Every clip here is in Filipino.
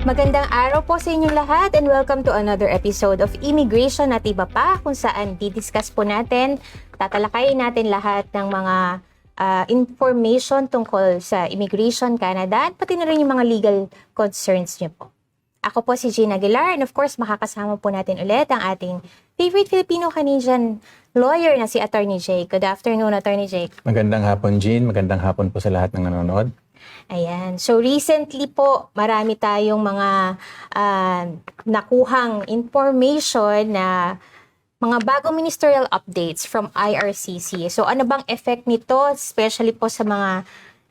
Magandang araw po sa inyong lahat and welcome to another episode of Immigration at Iba Pa, kung saan didiscuss po natin, tatalakayin natin lahat ng mga information tungkol sa Immigration Canada at pati na rin yung mga legal concerns niyo po. Ako po si Jean Aguilar and of course makakasama po natin ulit ang ating favorite Filipino-Canadian lawyer na si Attorney Jake. Good afternoon, Attorney Jake. Magandang hapon, Jean. Magandang hapon po sa lahat ng nanonood. Ayan. So recently po, marami tayong mga nakuhang information na mga bagong ministerial updates from IRCC. So ano bang effect nito, especially po sa mga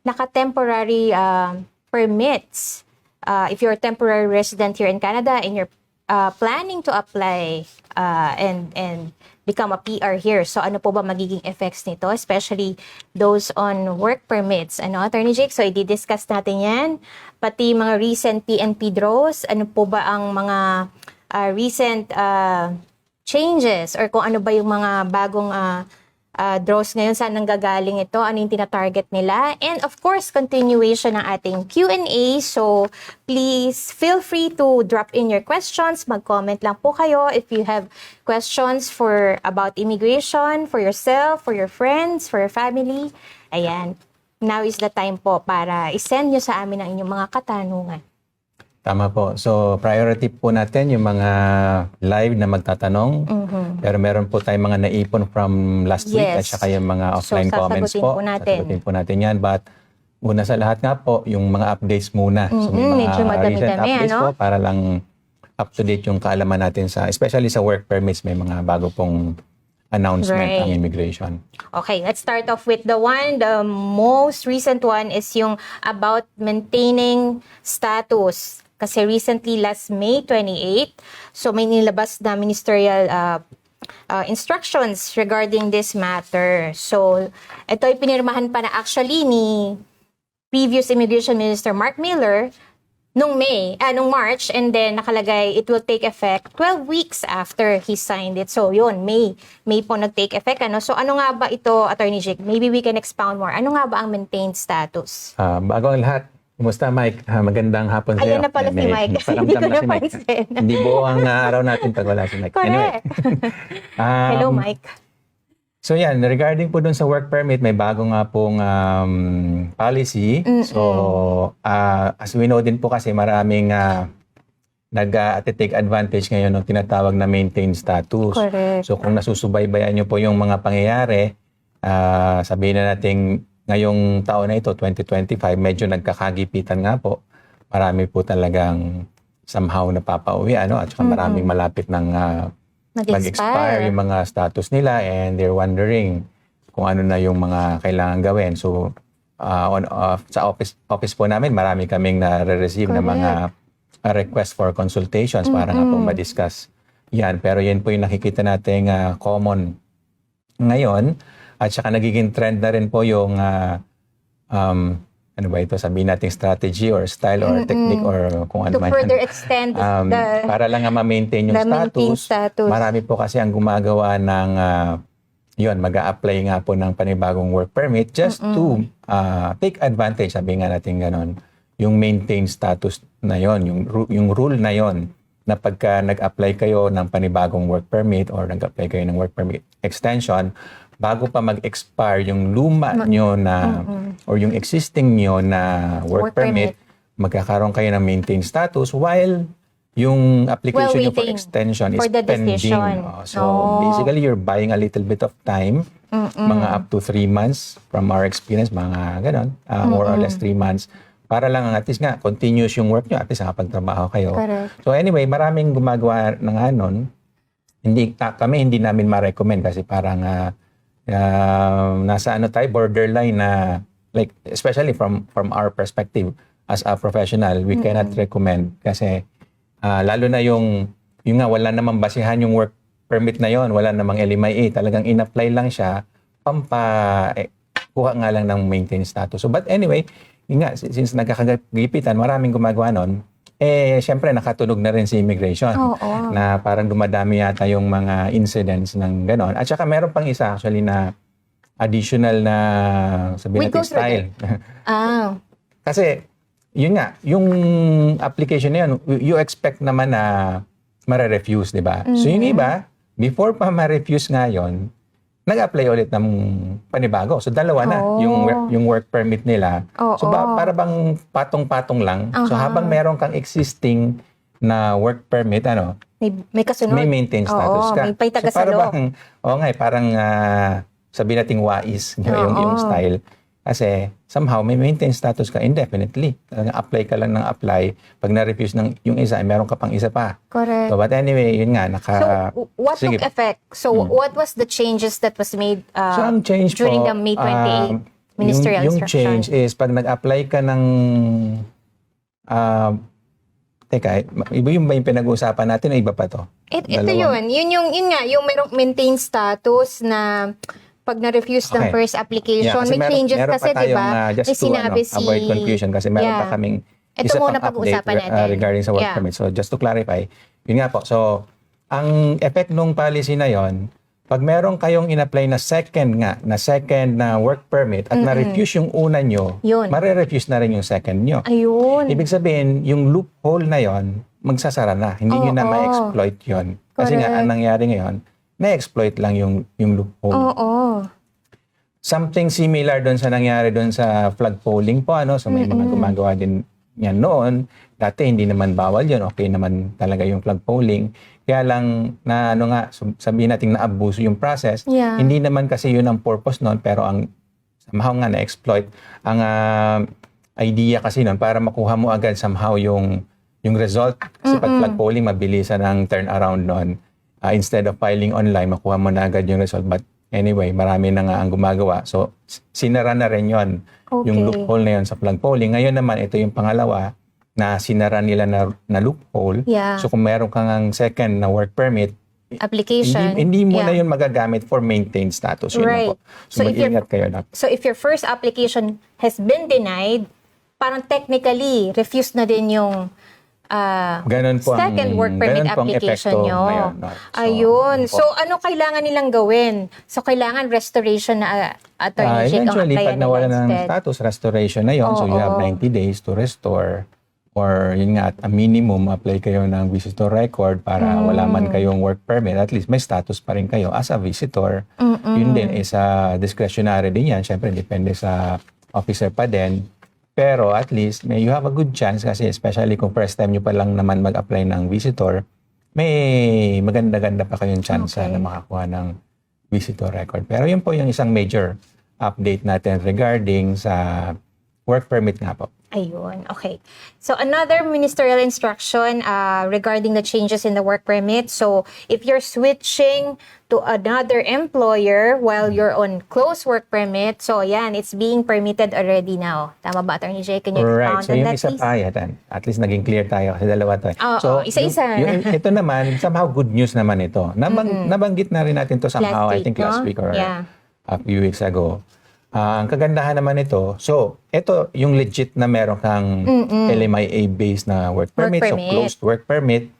naka-temporary permits? If you're a temporary resident here in Canada and you're planning to apply and become a PR here. So ano po ba magiging effects nito, especially those on work permits? Ano, Attorney Jake? So i-discuss natin yan. Pati mga recent PNP draws, ano po ba ang mga recent changes or kung ano ba yung mga bagong draws ngayon, saan nanggagaling ito, ano yung tina-target nila. And of course, continuation ng ating Q&A. So please feel free to drop in your questions. Mag-comment lang po kayo if you have questions about immigration, for yourself, for your friends, for your family. Ayan. Now is the time po para isend nyo sa amin ang inyong mga katanungan. Tama po. So, priority po natin yung mga live na magtatanong. Pero meron po tayong mga naipon from last week at saka yung mga offline comments po. Sasagutin po natin yan. But una sa lahat nga po, yung mga updates muna. So, may mga recent updates po para lang up to date yung kaalaman natin especially sa work permits, may mga bago pong announcement ang immigration. Okay, let's start off with the most recent one is yung about maintaining status. Kasi recently, last May 28, so may nilabas na ministerial instructions regarding this matter. So, ito ay pinirmahan pa na actually ni previous Immigration Minister Mark Miller nung March, and then nakalagay it will take effect 12 weeks after he signed it. So, yun, May po nag-take effect. So, ano nga ba ito, Attorney Jake? Maybe we can expound more. Ano nga ba ang maintained status? Bago ang lahat, kumusta, Mike? Magandang hapon sa'yo. Ayan na pala si Mike. Paramdam na si Mike. Hindi buo ang araw natin pag wala si Mike. Correct. Anyway, Hello, Mike. So yan, regarding po dun sa work permit, may bago nga pong policy. So, as we know din po kasi maraming nag-take advantage ngayon ng tinatawag na maintained status. Correct. So, kung nasusubaybayan nyo po yung mga pangyayari, sabihin na natin ngayong taon na ito, 2025, medyo nagkakagipitan nga po. Marami po talagang somehow napapauwi, at saka maraming malapit ng mag-expire yung mga status nila and they're wondering kung ano na yung mga kailangan gawin. So, sa office po namin, marami kaming na-receive na mga request for consultations para nga po ma-discuss yan. Pero yan po yung nakikita natin common ngayon. At saka nagiging trend na rin po yung ano ba ito, sabihin natin strategy or style or technique or kung ano man. To further extend para lang ma-maintain yung status. Marami po kasi ang gumagawa ng mag-a-apply nga po ng panibagong work permit just to take advantage, sabihin nga natin ganon, yung maintain status na yon, yung rule na yon na pagka nag-apply kayo ng panibagong work permit or nag-apply kayo ng work permit extension, bago pa mag-expire yung luma nyo na or yung existing nyo na work permit, magkakaroon kayo ng maintain status while yung application nyo for extension is pending. So basically, you're buying a little bit of time, mga up to 3 months from our experience, mga ganon, more or less 3 months, para lang at least nga, continuous yung work nyo, at least nakapagtrabaho kayo. Correct. So anyway, maraming gumagawa ng anon. Kami hindi namin ma-recommend kasi parang nasa tayo, borderline na, like, especially from our perspective as a professional, we cannot recommend kasi lalo na yung nga, wala namang basihan yung work permit na yon, wala namang LMIA, talagang in-apply lang siya, kuha nga lang ng maintain status. So, but anyway, yun nga, since nagkakagipitan, maraming gumagawa nun, syempre nakatunog na rin si immigration. Na parang dumadami yata yung mga incidents ng ganon. At saka meron pang isa actually na additional na sabihin natin style. Kasi yun nga, yung application na yun, you expect naman na mare-refuse, di ba? So yung iba, before pa ma-refuse nga yun, nag-apply ulit ng panibago. So dalawa na yung work permit nila. So para bang patong-patong lang. So habang meron kang existing na work permit, may kasunod. may maintain status ka. May taga so para bang, parang sabi nating wais yung style. Kasi somehow may maintain status ka indefinitely. Apply ka lang ng apply. Pag na-refuse ng yung isa, meron ka pang isa pa. Correct. So, but anyway, yun nga. So, what took effect? So, what was the changes that was made so, ang change during po, the May 28 ministerial yung instruction? change is pag nag-apply ka ng teka, iba yung ba yung pinag-uusapan natin o iba pa to? Ito yun. Yun nga, yung merong maintain status na pag na-refuse ng first application, may changes kasi, di ba? May sinabi avoid confusion kasi meron pa kaming isa pang update regarding sa work permit. So just to clarify, yun nga po. So, ang effect nung policy na yon, pag meron kayong in-apply na second na work permit at na-refuse yung una nyo, mare-refuse na rin yung second nyo. Ayun. Ibig sabihin, yung loophole na yon, magsasara na. Hindi nyo na ma-exploit yon. Kasi nga, ang nangyari ngayon, na-exploit lang yung loophole. Something similar doon sa nangyari doon sa flag polling po, So may mga gumagawa din yan noon. Dati hindi naman bawal yun. Okay naman talaga yung flag polling. Kaya lang na sabihin natin na-abuso yung process. Hindi naman kasi yun ang purpose noon, pero ang somehow nga na-exploit. Ang idea kasi noon para makuha mo agad somehow yung result. Kasi pag flag polling, mabilisan ang turnaround noon. Instead of filing online, makuha mo na agad yung result. But anyway, marami na nga ang gumagawa. So, sinara na rin yun. Yung loophole na yun sa flag polling. Ngayon naman, ito yung pangalawa na sinara nila na loophole. So, kung meron kang second na work permit, application, hindi mo na yun magagamit for maintained status. Yun na po. So mag-ingat kayo na. So, if your first application has been denied, parang technically, refused na din yung ganun po second work permit application nyo. Ngayon, Ayun. So, ano kailangan nilang gawin? So, kailangan restoration na attorney check ang eventually, applyan pag nawala nila ng instead. status, restoration na yon. So, you have 90 days to restore. Or, yun nga, at a minimum, apply kayo ng visitor record para wala man kayong work permit. At least, may status pa rin kayo as a visitor. Yun din is discretionary din yan. Siyempre, depende sa officer pa din. Pero at least, you have a good chance kasi especially kung first time nyo pa lang naman mag-apply ng visitor, may maganda-ganda pa kayong chance na makakuha ng visitor record. Pero yun po yung isang major update natin regarding sa work permit nga po. Ayun, okay. So, another ministerial instruction regarding the changes in the work permit. So, if you're switching to another employer while you're on close work permit, so yan, it's being permitted already now. Tama ba, Attorney Jay? Can you expound so on yung that, isa please? pa, at least naging clear tayo kasi dalawa to. So, isa-isa. Ito naman, somehow good news naman ito. Nabanggit na rin natin to somehow, I think last week or a few weeks ago. Ang kagandahan naman ito, so ito yung legit na meron kang LMIA-based na work permit, so closed work permit,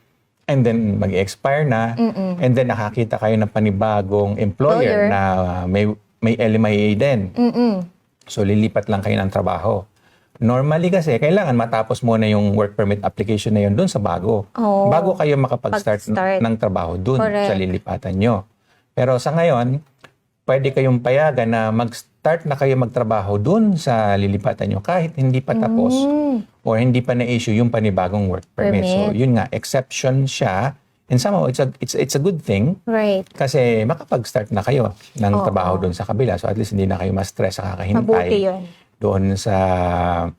and then mag-expire na, and then nakakita kayo ng panibagong employer na may LMIA din. So lilipat lang kayo ng trabaho. Normally kasi, kailangan matapos muna yung work permit application na yun dun sa bago. Bago kayo makapag-start ng trabaho dun sa lilipatan nyo. Pero sa ngayon, pwede kayong payagan na mag-start na kayo magtrabaho dun sa lilipatan nyo kahit hindi pa tapos or hindi pa na-issue yung panibagong work permit. So, yun nga, exception siya. And somehow, it's a good thing. Right. Kasi makapag-start na kayo ng trabaho dun sa kabila. So, at least hindi na kayo ma-stress sa kakahintay. Mabuti yun. Doon sa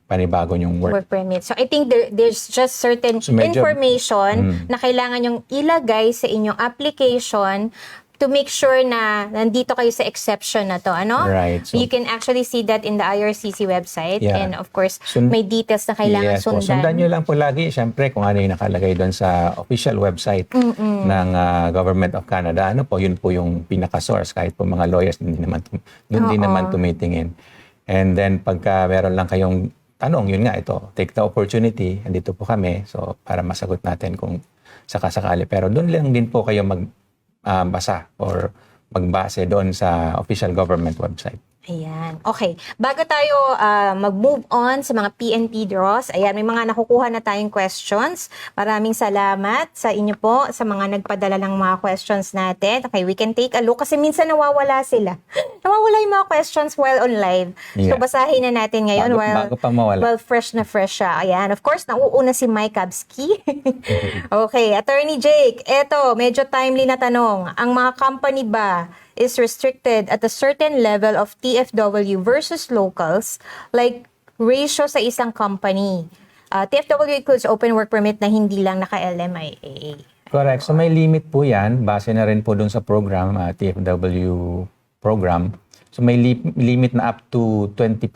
panibago nyong work permit. So, I think there's just certain information na kailangan yung ilagay sa inyong application to make sure na nandito kayo sa exception na to, ano? Right. So, you can actually see that in the IRCC website. And of course, may details na kailangan sundan. Sundan nyo lang po lagi, syempre, kung ano yung nakalagay doon sa official website ng Government of Canada. Ano po, yun po yung pinaka-source. Kahit po mga lawyers, doon din naman tumitingin. And then, pagka meron lang kayong tanong, yun nga, ito, take the opportunity. Andito po kami. So, para masagot natin kung sakasakali. Pero doon lang din po kayo basa or magbase doon sa official government website. Ayan. Okay. Bago tayo mag-move on sa mga PNP draws, ayan, may mga nakukuha na tayong questions. Maraming salamat sa inyo po, sa mga nagpadala ng mga questions natin. Okay, we can take a look kasi minsan nawawala sila. Nawawala yung mga questions while on live. So, Yeah. basahin na natin ngayon Bago pa mawala. while fresh na fresh siya. Ayan. Of course, nauuna si Mike Absky. Okay, Attorney Jake, eto, medyo timely na tanong. Ang mga company ba is restricted at a certain level of TFW versus locals, like ratio sa isang company? TFW includes open work permit na hindi lang naka-LMIA. Correct. So may limit po yan. Base na rin po dun sa program, TFW program. So may limit na up to 20%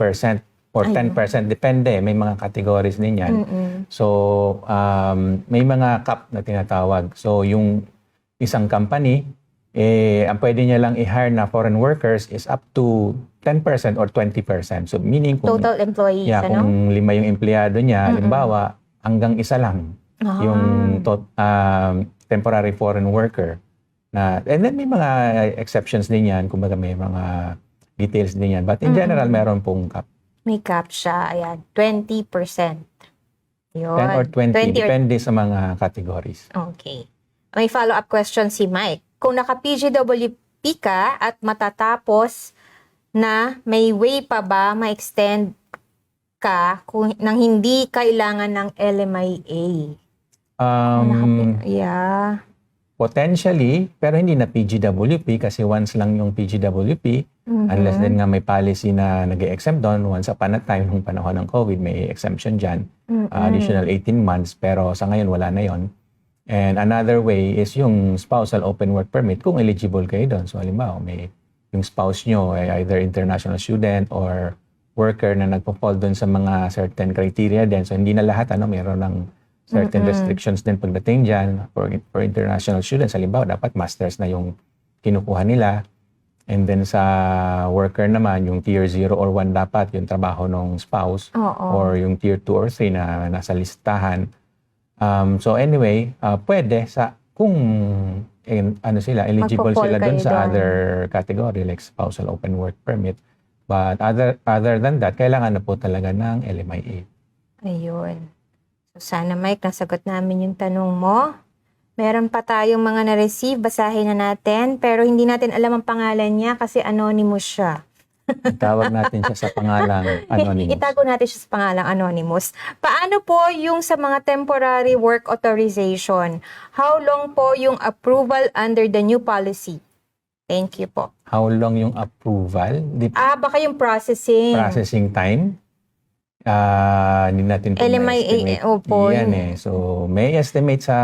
or 10%. Depende. May mga categories din yan. So may mga cap na tinatawag. So yung isang company, ang pwede niya lang i-hire na foreign workers is up to 10% or 20%. So meaning kung Total employees, kung 5 yung empleyado niya, halimbawa, hanggang isa lang yung temporary foreign worker. And then may mga exceptions din yan, kumbaga may mga details din yan. But in general, meron pong cap. May cap siya, ayan, 20%. Yun. 10 or 20, depende sa mga categories. Okay. May follow-up question si Mike. Kung naka-PGWP ka at matatapos na, may way pa ba ma-extend ka nang hindi kailangan ng LMIA? Yeah. Potentially, pero hindi na PGWP kasi once lang yung PGWP, unless din nga may policy na nag-exempt doon, once upon a time, nung panahon ng COVID, may exemption dyan, additional 18 months, pero sa ngayon wala na yon. And another way is yung spousal open work permit kung eligible kayo doon. So halimbawa, may yung spouse nyo ay either international student or worker na nagpo-fall doon sa mga certain criteria din. So hindi na lahat, meron ng certain restrictions din pagdating dyan. For international students, halimbawa, dapat masters na yung kinukuha nila. And then sa worker naman, yung tier 0 or 1 dapat yung trabaho ng spouse. Or yung tier 2 or 3 na nasa listahan. So anyway, pwede kung sila eligible sila dun sa other category like spousal open work permit. But other than that, kailangan na po talaga ng LMIA. Ayun. So sana Mike, nasagot namin yung tanong mo. Meron pa tayong mga na-receive, basahin na natin, pero hindi natin alam ang pangalan niya kasi anonymous siya. Tawag natin siya sa pangalang anonymous. Itago natin siya sa pangalang anonymous. Paano po yung sa mga temporary work authorization? How long po yung approval under the new policy? Thank you po. How long yung approval? Baka yung processing. Processing time? Hindi natin po LMIA, opo. Yan So, may estimate sa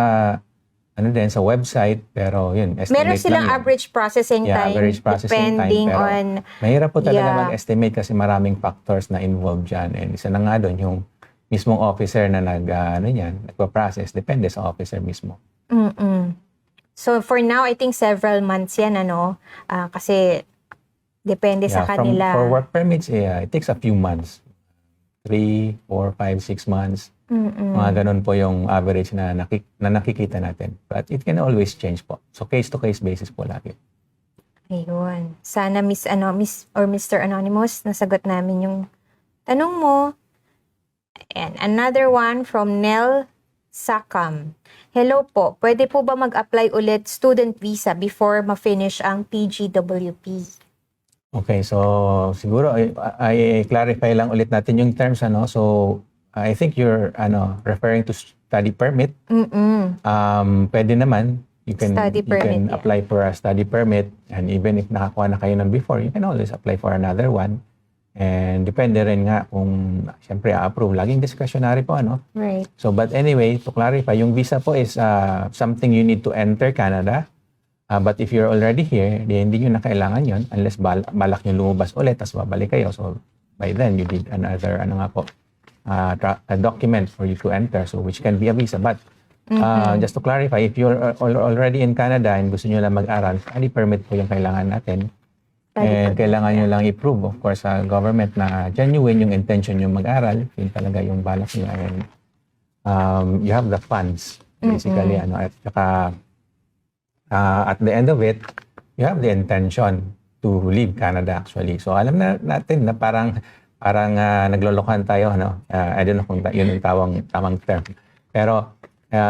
sa website, pero yun, estimate meron silang lang yun. Average processing time, average processing depending time, on... mahirap po talaga mag-estimate kasi maraming factors na involved dyan. And isa na nga doon, yung mismong officer na nagpa-process, depende sa officer mismo. So, for now, I think several months yan, kasi depende sa kanila. For work permits, it takes a few months. 3, 4, 5, 6 months. Mga ganun po yung average na nakikita natin. But it can always change po. So case-to-case basis po lagi. Ayun. Sana Miss or Mr. Anonymous, nasagot namin yung tanong mo. And another one from Nel Sakam. Hello po, pwede po ba mag-apply ulit student visa before ma-finish ang PGWP? Okay, so siguro I clarify lang ulit natin yung terms So I think you're referring to study permit. Pwede naman you can apply for a study permit, and even if nakakuha na kayo ng before, you can always apply for another one. And depende rin nga kung siyempre approve, laging discretionary po Right. So but anyway, to clarify, yung visa po is something you need to enter Canada. But if you're already here, hindi nyo na kailangan yun unless balak nyo lumabas ulit, tapos babalik kayo. So by then, you need another a document for you to enter, so which can be a visa. But just to clarify, if you're already in Canada and gusto nyo lang mag-aral, study permit po yung kailangan natin. And kailangan nyo lang i-prove, of course, sa government na genuine yung intention nyo mag-aral. Yun talaga yung balak nyo. And you have the funds, basically. At saka, at the end of it, you have the intention to leave Canada actually. So alam na natin na parang naglolokohan tayo, ano? I don't know kung yun ang tamang term. Pero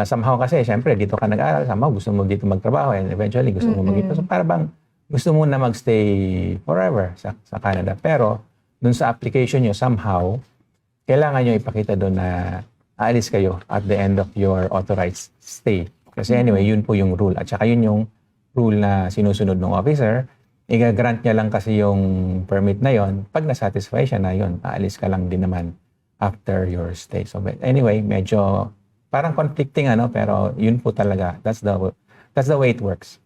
somehow kasi, syempre, dito ka nag-aaral, somehow gusto mo dito magtrabaho and eventually gusto mo mag-ito. So para bang gusto mo na magstay forever sa Canada. Pero dun sa application nyo, somehow, kailangan nyo ipakita doon na aalis kayo at the end of your authorized stay. Kasi anyway, yun po yung rule. At saka yun yung rule na sinusunod ng officer. Iga-grant niya lang kasi yung permit na yon. Pag nasatisfy siya na yun, aalis ka lang din naman after your stay. So but anyway, medyo parang conflicting pero yun po talaga. That's the way it works.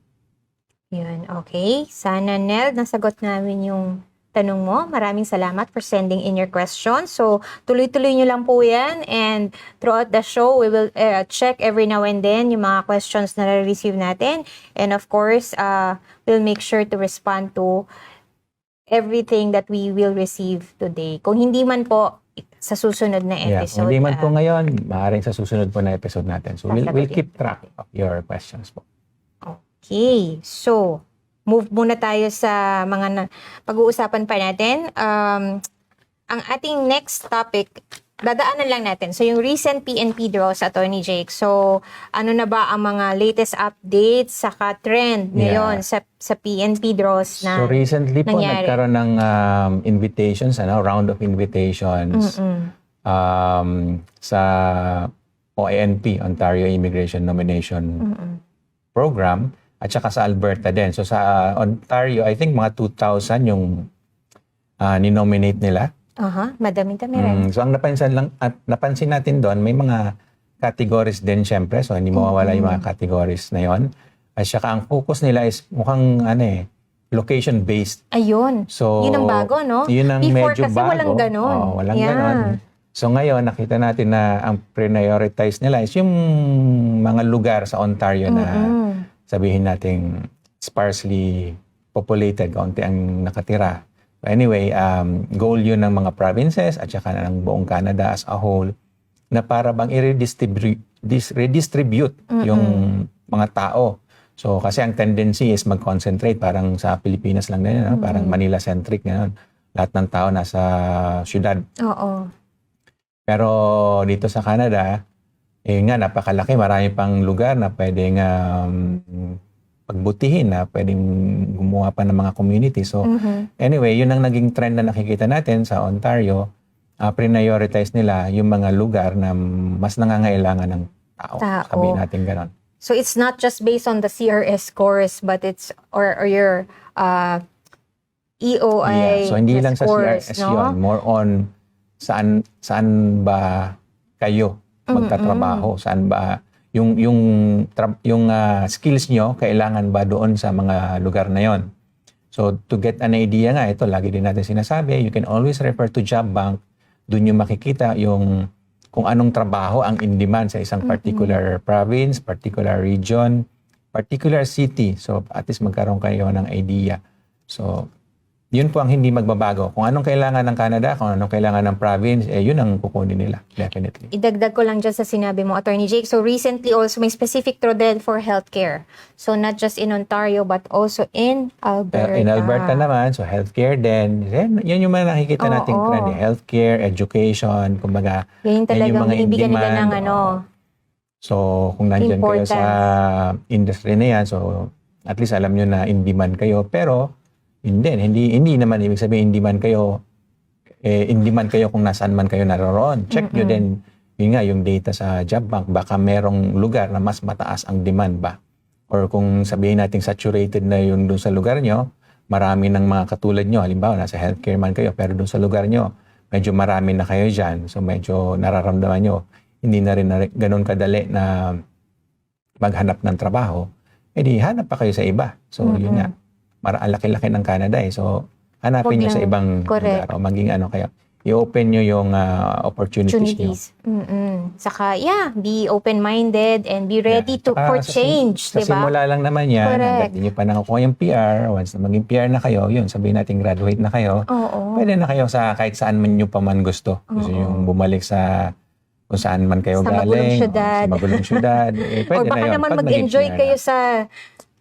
Yun, okay. Sana, Nel, nasagot namin yung tanong mo. Maraming salamat for sending in your questions. So, tuloy-tuloy nyo lang po yan. And throughout the show, we will check every now and then yung mga questions na receive natin. And of course, we'll make sure to respond to everything that we will receive today. Kung hindi man po sa susunod na episode. Kung hindi man po ngayon, maaaring sa susunod po na episode natin. So, we'll keep track of your questions po. Okay. So, move muna tayo sa mga pag-uusapan pa natin. Ang ating next topic, dadaanan lang natin. So, yung recent PNP draws, Attorney Jake. So, ano na ba ang mga latest updates saka trend ngayon sa PNP draws na So, recently po, nangyari? nagkaroon ng invitations, round of invitations sa OINP, Ontario Immigration Nomination Program, at saka sa Alberta din. So sa Ontario, I think mga 2,000 yung ninominate nila. Madami-dami rin. So ang napansin natin doon, may mga categories din syempre. So hindi mawawala yung mga categories na yon. At saka ang focus nila is mukhang location-based. Ayun. So, yun ang bago, no? Yun ang Before medyo kasi bago. walang ganon. Walang ganon. So ngayon, nakita natin na ang prioritize nila is yung mga lugar sa Ontario na sabihin nating sparsely populated, kaunti ang nakatira. So anyway, goal yun ng mga provinces at saka ng buong Canada as a whole na para bang redistribute yung mga tao. So kasi ang tendency is mag-concentrate parang sa Pilipinas lang din, parang Manila-centric ngayon. Lahat ng tao nasa syudad. Oo. Pero dito sa Canada, napakalaki, marami pang lugar na pwedeng pagbutihin, na pwedeng gumawa pa ng mga community. So anyway, yun ang naging trend na nakikita natin sa Ontario. Prioritize nila yung mga lugar na mas nangangailangan ng tao. Sabihin natin ganon. So it's not just based on the CRS scores, but it's or your EOI So hindi lang sa scores, CRS yun, more on saan ba kayo magtatrabaho, saan ba yung skills nyo kailangan ba doon sa mga lugar na yon. So to get an idea nga, ito lagi din natin sinasabi, you can always refer to Job Bank. Doon yung makikita yung kung anong trabaho ang in demand sa isang particular province, particular region, particular city. So at least magkaroon kayo ng idea. So yun po ang hindi magbabago. Kung anong kailangan ng Canada, kung anong kailangan ng province, yun ang kukunin nila. Definitely. Idagdag ko lang dyan sa sinabi mo, Attorney Jake. So recently also may specific trodel for healthcare. So not just in Ontario but also in Alberta. In Alberta naman, so healthcare din. Yun yung mga nakikita nating trend. Healthcare, education, kumbaga. Yan yung mga ibigyan nila ng So kung nandyan kayo sa industry na yan, so at least alam nyo na in demand kayo. Pero hindi naman ibig sabihin in demand kayo kung nasaan man kayo naroon. Check nyo din yung data sa Job Bank, baka merong lugar na mas mataas ang demand ba, or kung sabihin natin saturated na yun doon sa lugar nyo, marami ng mga katulad nyo, halimbawa nasa healthcare man kayo pero doon sa lugar nyo medyo marami na kayo dyan, so medyo nararamdaman nyo hindi na rin ganun kadali na maghanap ng trabaho, edi hanap pa kayo sa iba. So yun nga, laki-laki ng Canada so hanapin nyo sa ibang lugar o maging kayo. I-open nyo yung opportunities nyo. Saka, be open-minded and be ready for change, diba? Sa simula lang naman yan, hanggang hindi nyo pa nakukuha yung PR, once na maging PR na kayo, yun, sabihin natin graduate na kayo, pwede na kayo sa kahit saan man nyo pa man gusto. Gusto nyo bumalik sa kung saan man kayo sa galing, sa magulong syudad. pwede o baka na yun. Naman mag-enjoy kayo sa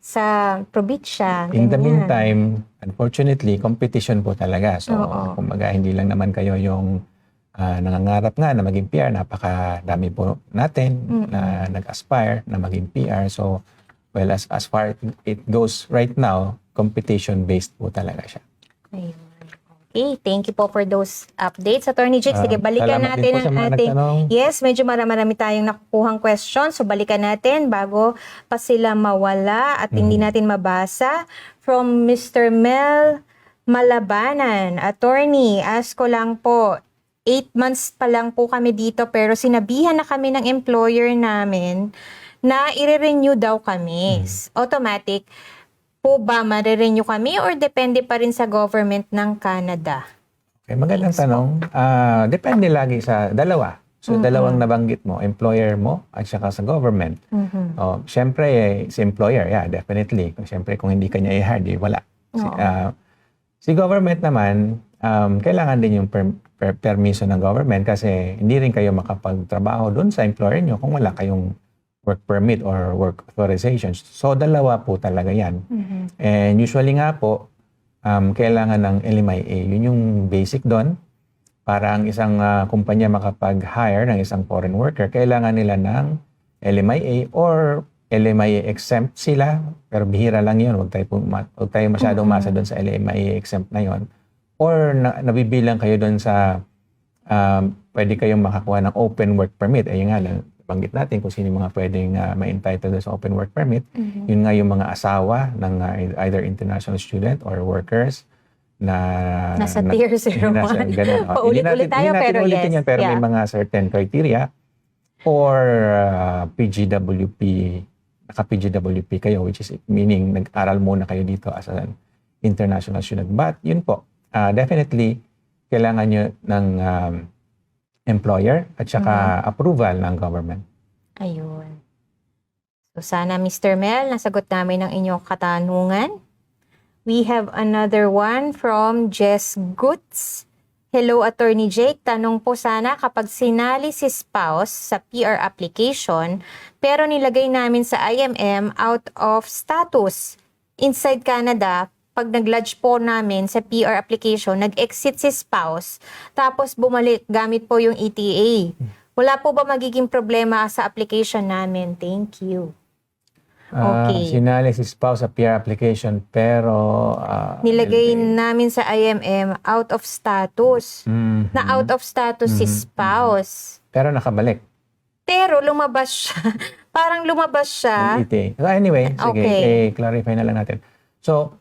sa probinsya. In the ganyan. meantime, unfortunately, competition po talaga. So, Oo. kumbaga, hindi lang naman kayo yung nangangarap nga na maging PR. Napakadami po natin na nag-aspire na maging PR. So, well, as far it goes right now, competition-based po talaga siya. Ayun. Okay, thank you po for those updates. Attorney Jake, sige, balikan Salamat din natin po sa ang mga ating... nagtanong. Yes, medyo marami tayong nakukuhang questions. So, balikan natin bago pa sila mawala at hindi natin mabasa. From Mr. Mel Malabanan, Attorney, ask ko lang po, 8 months pa lang po kami dito pero sinabihan na kami ng employer namin na i-renew daw kami. Automatic po ba marirenew kami or depende pa rin sa government ng Canada? Okay, magandang tanong. Depende lagi sa dalawa. So, dalawang nabanggit mo, employer mo at saka sa government. Siyempre, si employer, yeah, definitely. Siyempre, kung hindi kanya i-hire, di wala. Si government naman, kailangan din yung permiso ng government kasi hindi rin kayo makapagtrabaho doon sa employer nyo kung wala kayong work permit or work authorization. So, dalawa po talaga yan. And usually nga po, kailangan ng LMIA. Yun yung basic doon. Para ang isang kumpanya makapag-hire ng isang foreign worker, kailangan nila ng LMIA or LMIA exempt sila. Pero bihira lang yun. Huwag tayo masyadong masa doon sa LMIA exempt na yun. Or nabibilang kayo doon sa pwede kayong makakuha ng open work permit. Ayun nga lang. Banggit natin kung sino yung mga pwedeng ma-entitled sa open work permit. Yun nga yung mga asawa ng either international student or workers na nasa tier 01. Paulit-ulit tayo pero yes. Yan, pero may mga certain criteria or PGWP, naka-PGWP kayo, which is meaning nag-aral muna kayo dito as an international student. But yun po, definitely kailangan nyo ng employer at saka approval ng government. Ayun. So sana Mr. Mel, nasagot namin ang inyong katanungan. We have another one from Jess Goods. Hello, Attorney Jake. Tanong po sana kapag sinali si spouse sa PR application pero nilagay namin sa IMM out of status. Inside Canada, pag nag-lodge po namin sa PR application, nag-exit si spouse, tapos bumalik gamit po yung ETA. Wala po ba magiging problema sa application namin? Thank you. Okay. Sinali si spouse sa PR application pero nilagay namin sa IMM out of status. Na out of status si spouse. Pero nakabalik. Pero lumabas siya. Parang lumabas siya. ETA. So anyway, sige, clarify na lang natin. So,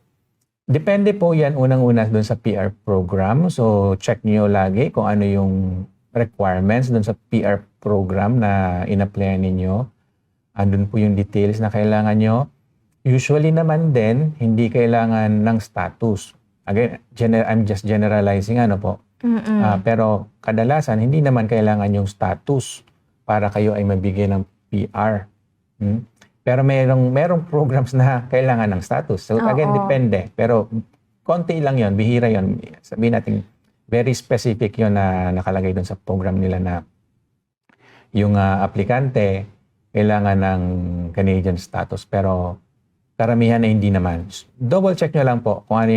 depende po yan unang-una doon sa PR program. So, check niyo lagi kung ano yung requirements doon sa PR program na in-applyan ninyo. Andun po yung details na kailangan nyo. Usually naman din, hindi kailangan ng status. Again, I'm just generalizing po. Pero kadalasan, hindi naman kailangan yung status para kayo ay mabigyan ng PR. Pero merong programs na kailangan ng status. So again, depende. Pero konti lang yon, bihira yon. Sabihin natin, very specific yon na nakalagay doon sa program nila na yung aplikante kailangan ng Canadian status. Pero karamihan na hindi naman. Double check nyo lang po kung ano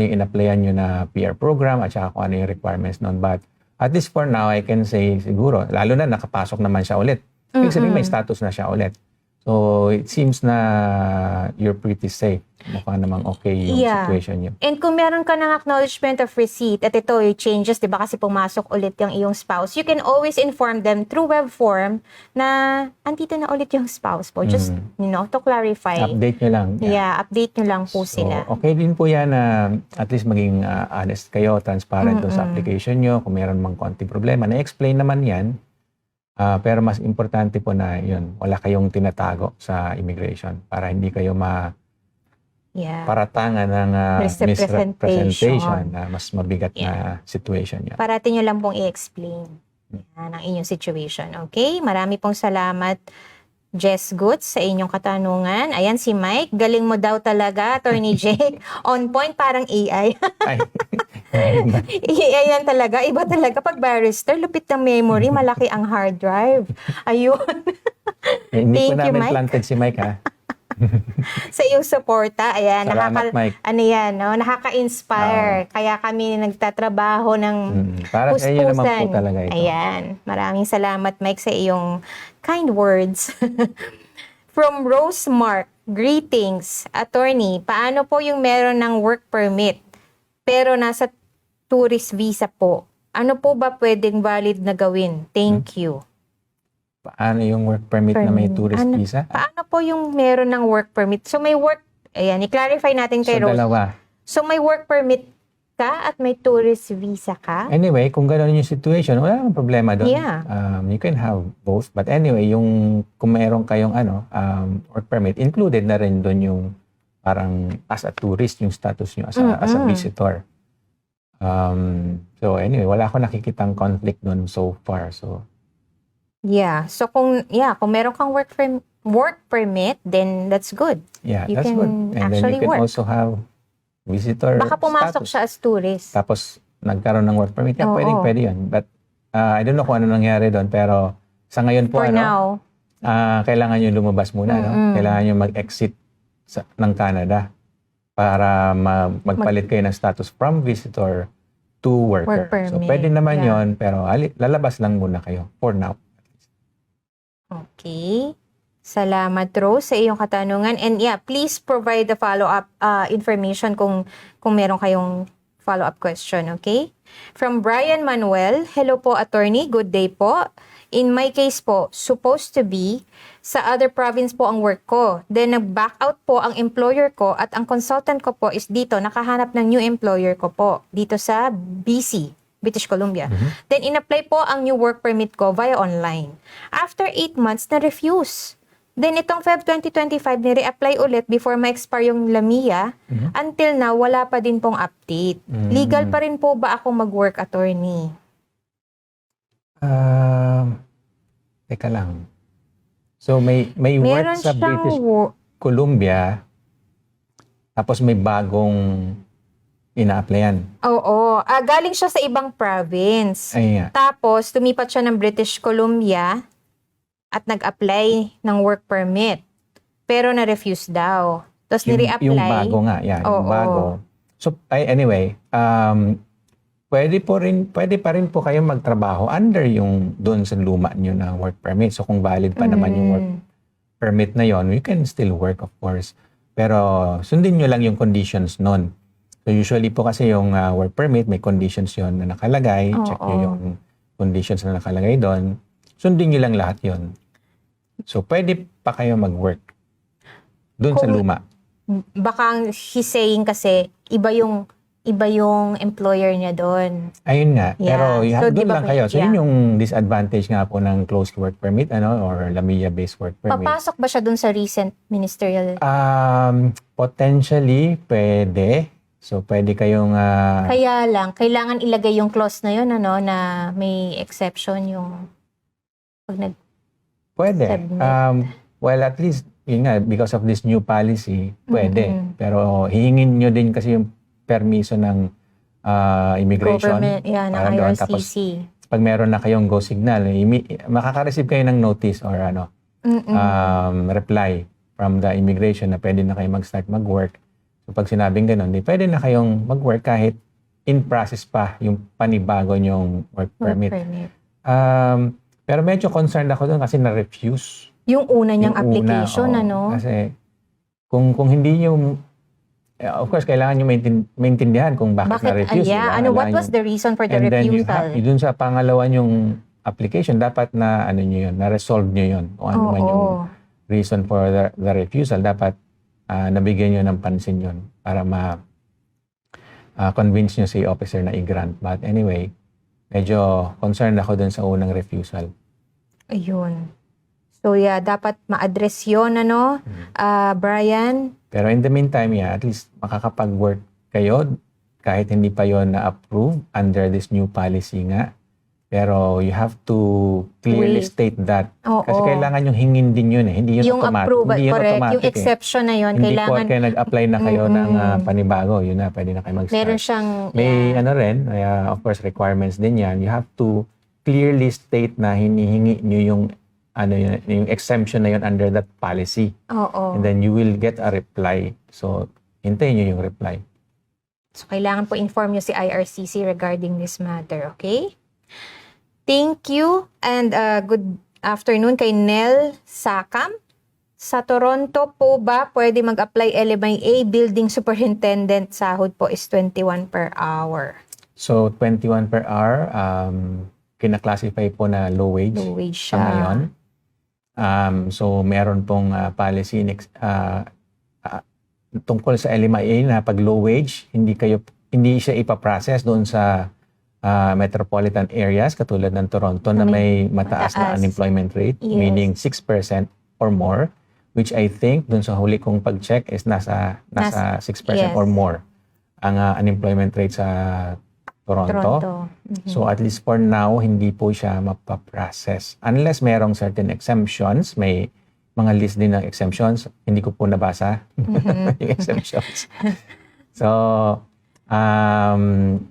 yung in-applyan nyo na PR program at saka kung ano yung requirements nun. But at least for now, I can say siguro, lalo na nakapasok naman siya ulit. Ibig sabihin may status na siya ulit. So, it seems na you're pretty safe. Mukha namang okay yung situation niyo. And kung meron ka ng acknowledgement of receipt at ito yung changes, di ba kasi pumasok ulit yung iyong spouse, you can always inform them through web form na andito na ulit yung spouse po. Just, to clarify. Update nyo lang. Yeah, update nyo lang po So, sila. okay din po yan na at least maging honest kayo, transparent doon sa application nyo. Kung meron mang konting problema, na-explain naman yan. Pero mas importante po na yun, wala kayong tinatago sa immigration para hindi kayo paratangan ng misrepresentation na mas mabigat na situation yun. Parati nyo lang pong i-explain ang inyong situation. Okay? Marami pong salamat, Jess Goods, sa inyong katanungan. Ayan si Mike, galing mo daw talaga, Attorney Jake. On point, parang AI. Ayan talaga, iba talaga. Pag barrister, lupit ng memory, malaki ang hard drive. Ayun. Hindi Thank po you, namin Mike. planted si Mike, ha? sa iyong suporta. Ayan, Salamat, Mike. ano yan, no? Nakaka-inspire. Kaya kami nagtatrabaho ng Para sa iyo naman po puspusan. talaga ito. Ayan, maraming salamat, Mike, sa iyong kind words. From Rosemark, greetings. Attorney, paano po yung meron ng work permit pero nasa tourist visa po? Ano po ba pwedeng valid na gawin? Thank you. Paano yung work permit na may tourist visa? Paano po yung meron ng work permit? So may work, ayan, i-clarify natin kay So, Rose. dalawa. So may work permit ka at may tourist visa ka? Anyway, kung gano'n yung situation, wala namang problema doon. Yeah. You can have both. But anyway, kung mayroon kayong work permit, included na rin doon yung parang as a tourist, yung status nyo as a visitor. So anyway, wala akong nakikitang conflict doon so far. So Yeah. So kung meron kang work permit, then that's good. yeah, You that's can good. And then actually you can work. also have visitor Baka pumasok status. siya as tourist. Tapos nagkaroon ng work permit. Yeah, Oo. pwede yun. But I don't know kung ano nangyari doon. Pero sa ngayon po, For now. kailangan nyo lumabas muna. No? Kailangan nyo mag-exit ng Canada para magpalit kayo ng status from visitor to worker. Work So permit, pwede naman yeah. yon, pero lalabas lang muna kayo for now. Okay. Salamat, Rose, sa iyong katanungan. And yeah, please provide the follow-up information kung meron kayong follow-up question, okay? From Brian Manuel, hello po, attorney. Good day po. In my case po, supposed to be sa other province po ang work ko. Then nag-back out po ang employer ko at ang consultant ko po is dito, nakahanap ng new employer ko po dito sa BC, British Columbia. Then in-apply po ang new work permit ko via online. After 8 months, na-refuse. Then itong Feb 2025, ni-reapply ulit before ma-expire yung LAMIA. Until now, wala pa din pong update. Legal pa rin po ba ako mag-work, attorney? Teka lang. So may Meron work sa siyang British Columbia, tapos may bagong ina-applyan. Oo. Galing siya sa ibang province. Ay, nga. Tapos, tumipat siya ng British Columbia at nag-apply ng work permit. Pero na-refuse daw. Tapos ni-reapply. Yung bago nga, yan. Yung Oo. bago. So, anyway, pwede pa rin po kayo magtrabaho under yung doon sa luma nyo na work permit. So, kung valid pa naman yung work permit na yon, you can still work, of course. Pero, sundin nyo lang yung conditions nun. So, usually po kasi yung work permit, may conditions yon na nakalagay. Check nyo yung conditions na nakalagay doon. Sundin nyo lang lahat yon. So, pwede pa kayo mag-work doon sa luma. Baka he's saying kasi iba yung employer niya doon. Ayun nga. Yeah. Pero So, doon di ba lang kayo. So, yeah. yun yung disadvantage nga po ng closed work permit or LAMIA-based work permit. Papasok ba siya doon sa recent ministerial? Potentially, pwede. So, pwede kayong... Kaya lang, kailangan ilagay yung clause na yun, na may exception yung pag pwede. submit. Well, at least, yun nga, because of this new policy, pwede. Pero hihingin nyo din kasi yung permiso ng immigration. Government, ng Parang doon. Tapos, IRCC. pag meron na kayong go signal, makaka-receive kayo ng notice or reply from the immigration na pwede na kayo mag-start mag-work. So pag sinabing ganun, di pwede na kayong mag-work kahit in process pa yung panibago nyong work permit. Pero medyo concerned ako doon kasi na-refuse. Yung una niyang Yung application, una, Kasi kung hindi nyo, of course, kailangan nyo maintindihan kung bakit na-refuse. Yeah. Diba? What was the reason for the And then refusal? dun sa pangalawa yung application, dapat na nyo yun, na-resolve nyo yun. Kung ano man yung reason for the refusal, dapat nabigyan nyo ng pansin yun para convince nyo si officer na i-grant. But anyway, medyo concerned ako dun sa unang refusal. Ayun. So yeah, dapat ma-address yun, Brian? Pero in the meantime, at least makakapag-work kayo kahit hindi pa yon na-approve under this new policy nga. Pero you have to clearly state that. Kasi kailangan yung hingin din yun Hindi yun yung automatic. approval, Hindi yun correct. automatic. Yung exception na yun, Hindi kailangan... po kaya nag-apply na kayo ng panibago. Yun na, pwede na kayo mag-start. Meron siyang... May of course, requirements din yan. You have to clearly state na hinihingi nyo yung yung exemption na yun under that policy. Oo. And then you will get a reply. So, hintayin nyo yung reply. So, kailangan po inform nyo si IRCC regarding this matter, okay? Thank you and good afternoon kay Nel Sakam. Sa Toronto po ba pwede mag-apply LMIA? Building Superintendent, sahod po is 21 per hour. So, 21 per hour, kinaklasify po na low wage. Low wage Sa siya. ngayon. So, meron pong policy tungkol sa LMIA na pag low wage, hindi siya ipaprocess doon sa metropolitan areas katulad ng Toronto na may mataas na unemployment rate, Yes. meaning 6% or more, which I think doon sa huli kong pag-check is nasa 6% yes. or more ang unemployment rate sa Toronto. Mhm. So at least for now, hindi po siya mapaprocess. Unless merong certain exemptions, may mga list din ng exemptions. Hindi ko po nabasa yung exemptions. So,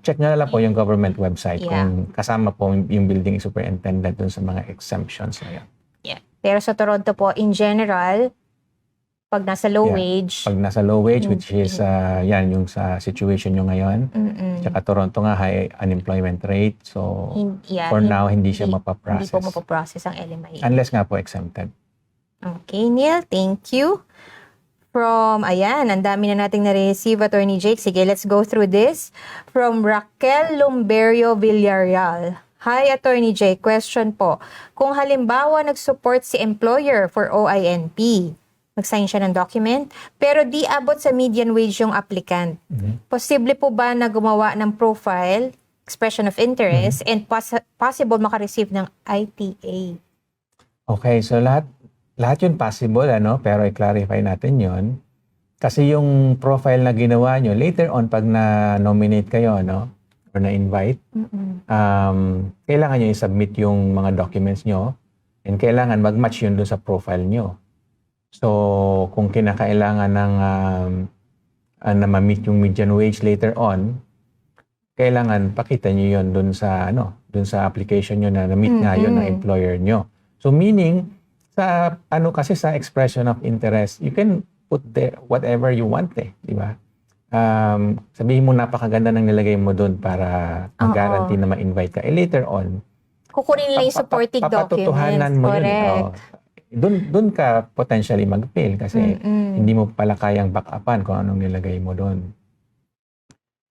check nyo na lang po yung government website kung kasama po yung building superintendent dun sa mga exemptions na yan. Yeah. Pero sa Toronto po, in general, pag nasa low wage, Pag nasa low wage, which is yan yung sa situation nyo ngayon. Tsaka Toronto nga, high unemployment rate. So, for now, hindi siya mapaprocess. Hindi po mapaprocess ang LMIA. Unless nga po exempted. Okay, Neil, thank you. From, ayan, ang dami na nating na-receive, Attorney Jake. Sige, let's go through this. From Raquel Lumberio Villarreal. Hi, Attorney Jake. Question po. Kung halimbawa nag-support si employer for OINP, mag-sign siya ng document, pero di abot sa median wage yung applicant, posible po ba na gumawa ng profile, expression of interest, and possible makareceive ng ITA? Okay, so lahat yun possible, pero i-clarify natin yun. Kasi yung profile na ginawa nyo, later on, pag na-nominate kayo, or na-invite, kailangan nyo i-submit yung mga documents nyo and kailangan mag-match yun dun sa profile nyo. So, kung kinakailangan ng na ma-meet yung median wage later on, kailangan pakita nyo yun dun sa application nyo na na-meet nga yun ng employer nyo. So, meaning, kasi sa expression of interest, you can put there whatever you want di ba? Sabihin mo napakaganda ng nilagay mo doon para mag-guarantee na ma-invite ka. Later on, kukunin nila yung supporting documents. Mo correct. Doon ka potentially mag-fail kasi hindi mo pala kayang back-upan kung anong nilagay mo doon.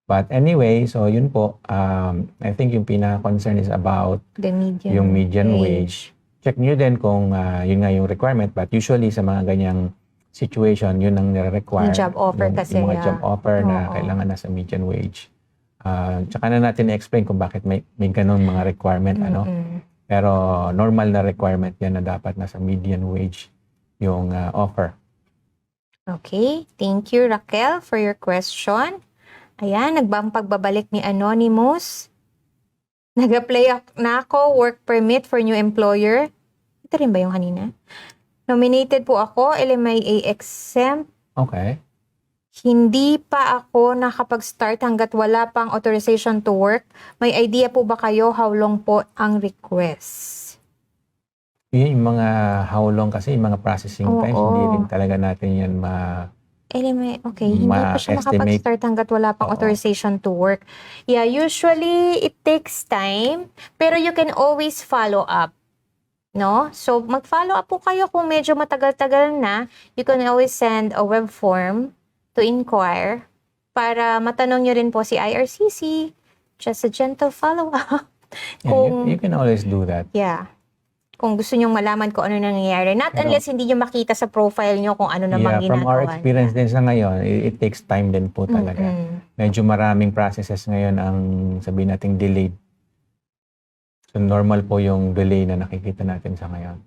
But anyway, so yun po, I think yung pinaka-concern is about yung median wage. Check nyo din kung yun nga yung requirement, but usually sa mga ganyang situation, yun ang nire-require. Yung job offer kasi. Yung mga job offer na kailangan nasa median wage. Tsaka na natin i-explain kung bakit may ganun mga requirement, Pero normal na requirement yan na dapat nasa median wage yung offer. Okay, thank you Raquel for your question. Ayan, pagbabalik ni Anonymous. Nag-apply na ako, work permit for new employer. Ito rin ba yung kanina? Nominated po ako, LMIA exempt. Okay. Hindi pa ako nakapag-start hanggat wala pang authorization to work. May idea po ba kayo how long po ang request? Yun yung mga how long kasi, yung mga processing times, hindi rin talaga natin yan okay, hindi pa siya makapag-start hanggat wala pang authorization to work. Yeah, usually it takes time, pero you can always follow up. No? So, mag-follow up po kayo kung medyo matagal-tagal na. You can always send a web form to inquire para matanong nyo rin po si IRCC. Just a gentle follow-up. You can always do that. Yeah. Kung gusto nyong malaman kung ano nangyayari. Not unless hindi nyo makita sa profile nyo kung ano namang ginagawa. From our experience din sa ngayon, it takes time din po talaga. Medyo maraming processes ngayon ang sabihin nating delayed. So normal po yung delay na nakikita natin sa ngayon.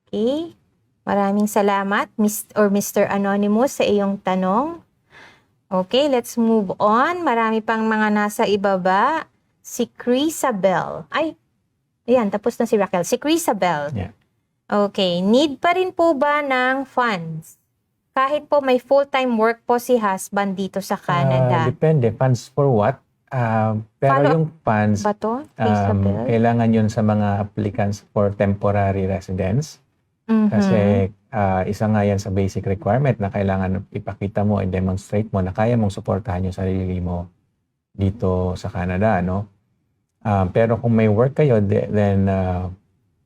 Okay. Maraming salamat, Mr. Anonymous, sa iyong tanong. Okay, let's move on. Marami pang mga nasa ibaba. Si Crisabel. Ayan, tapos na si Raquel. Si Crisabel. Yeah. Okay, need pa rin po ba ng funds? Kahit po may full-time work po si husband dito sa Canada. Depende. Funds for what? Pero Follow-up yung funds, ba to? Based sa bill? kailangan yun sa mga applicants for temporary residence. Kasi isa nga yan sa basic requirement na kailangan ipakita mo and demonstrate mo na kaya mong suportahan yung sarili mo dito sa Canada, no? Pero kung may work kayo, then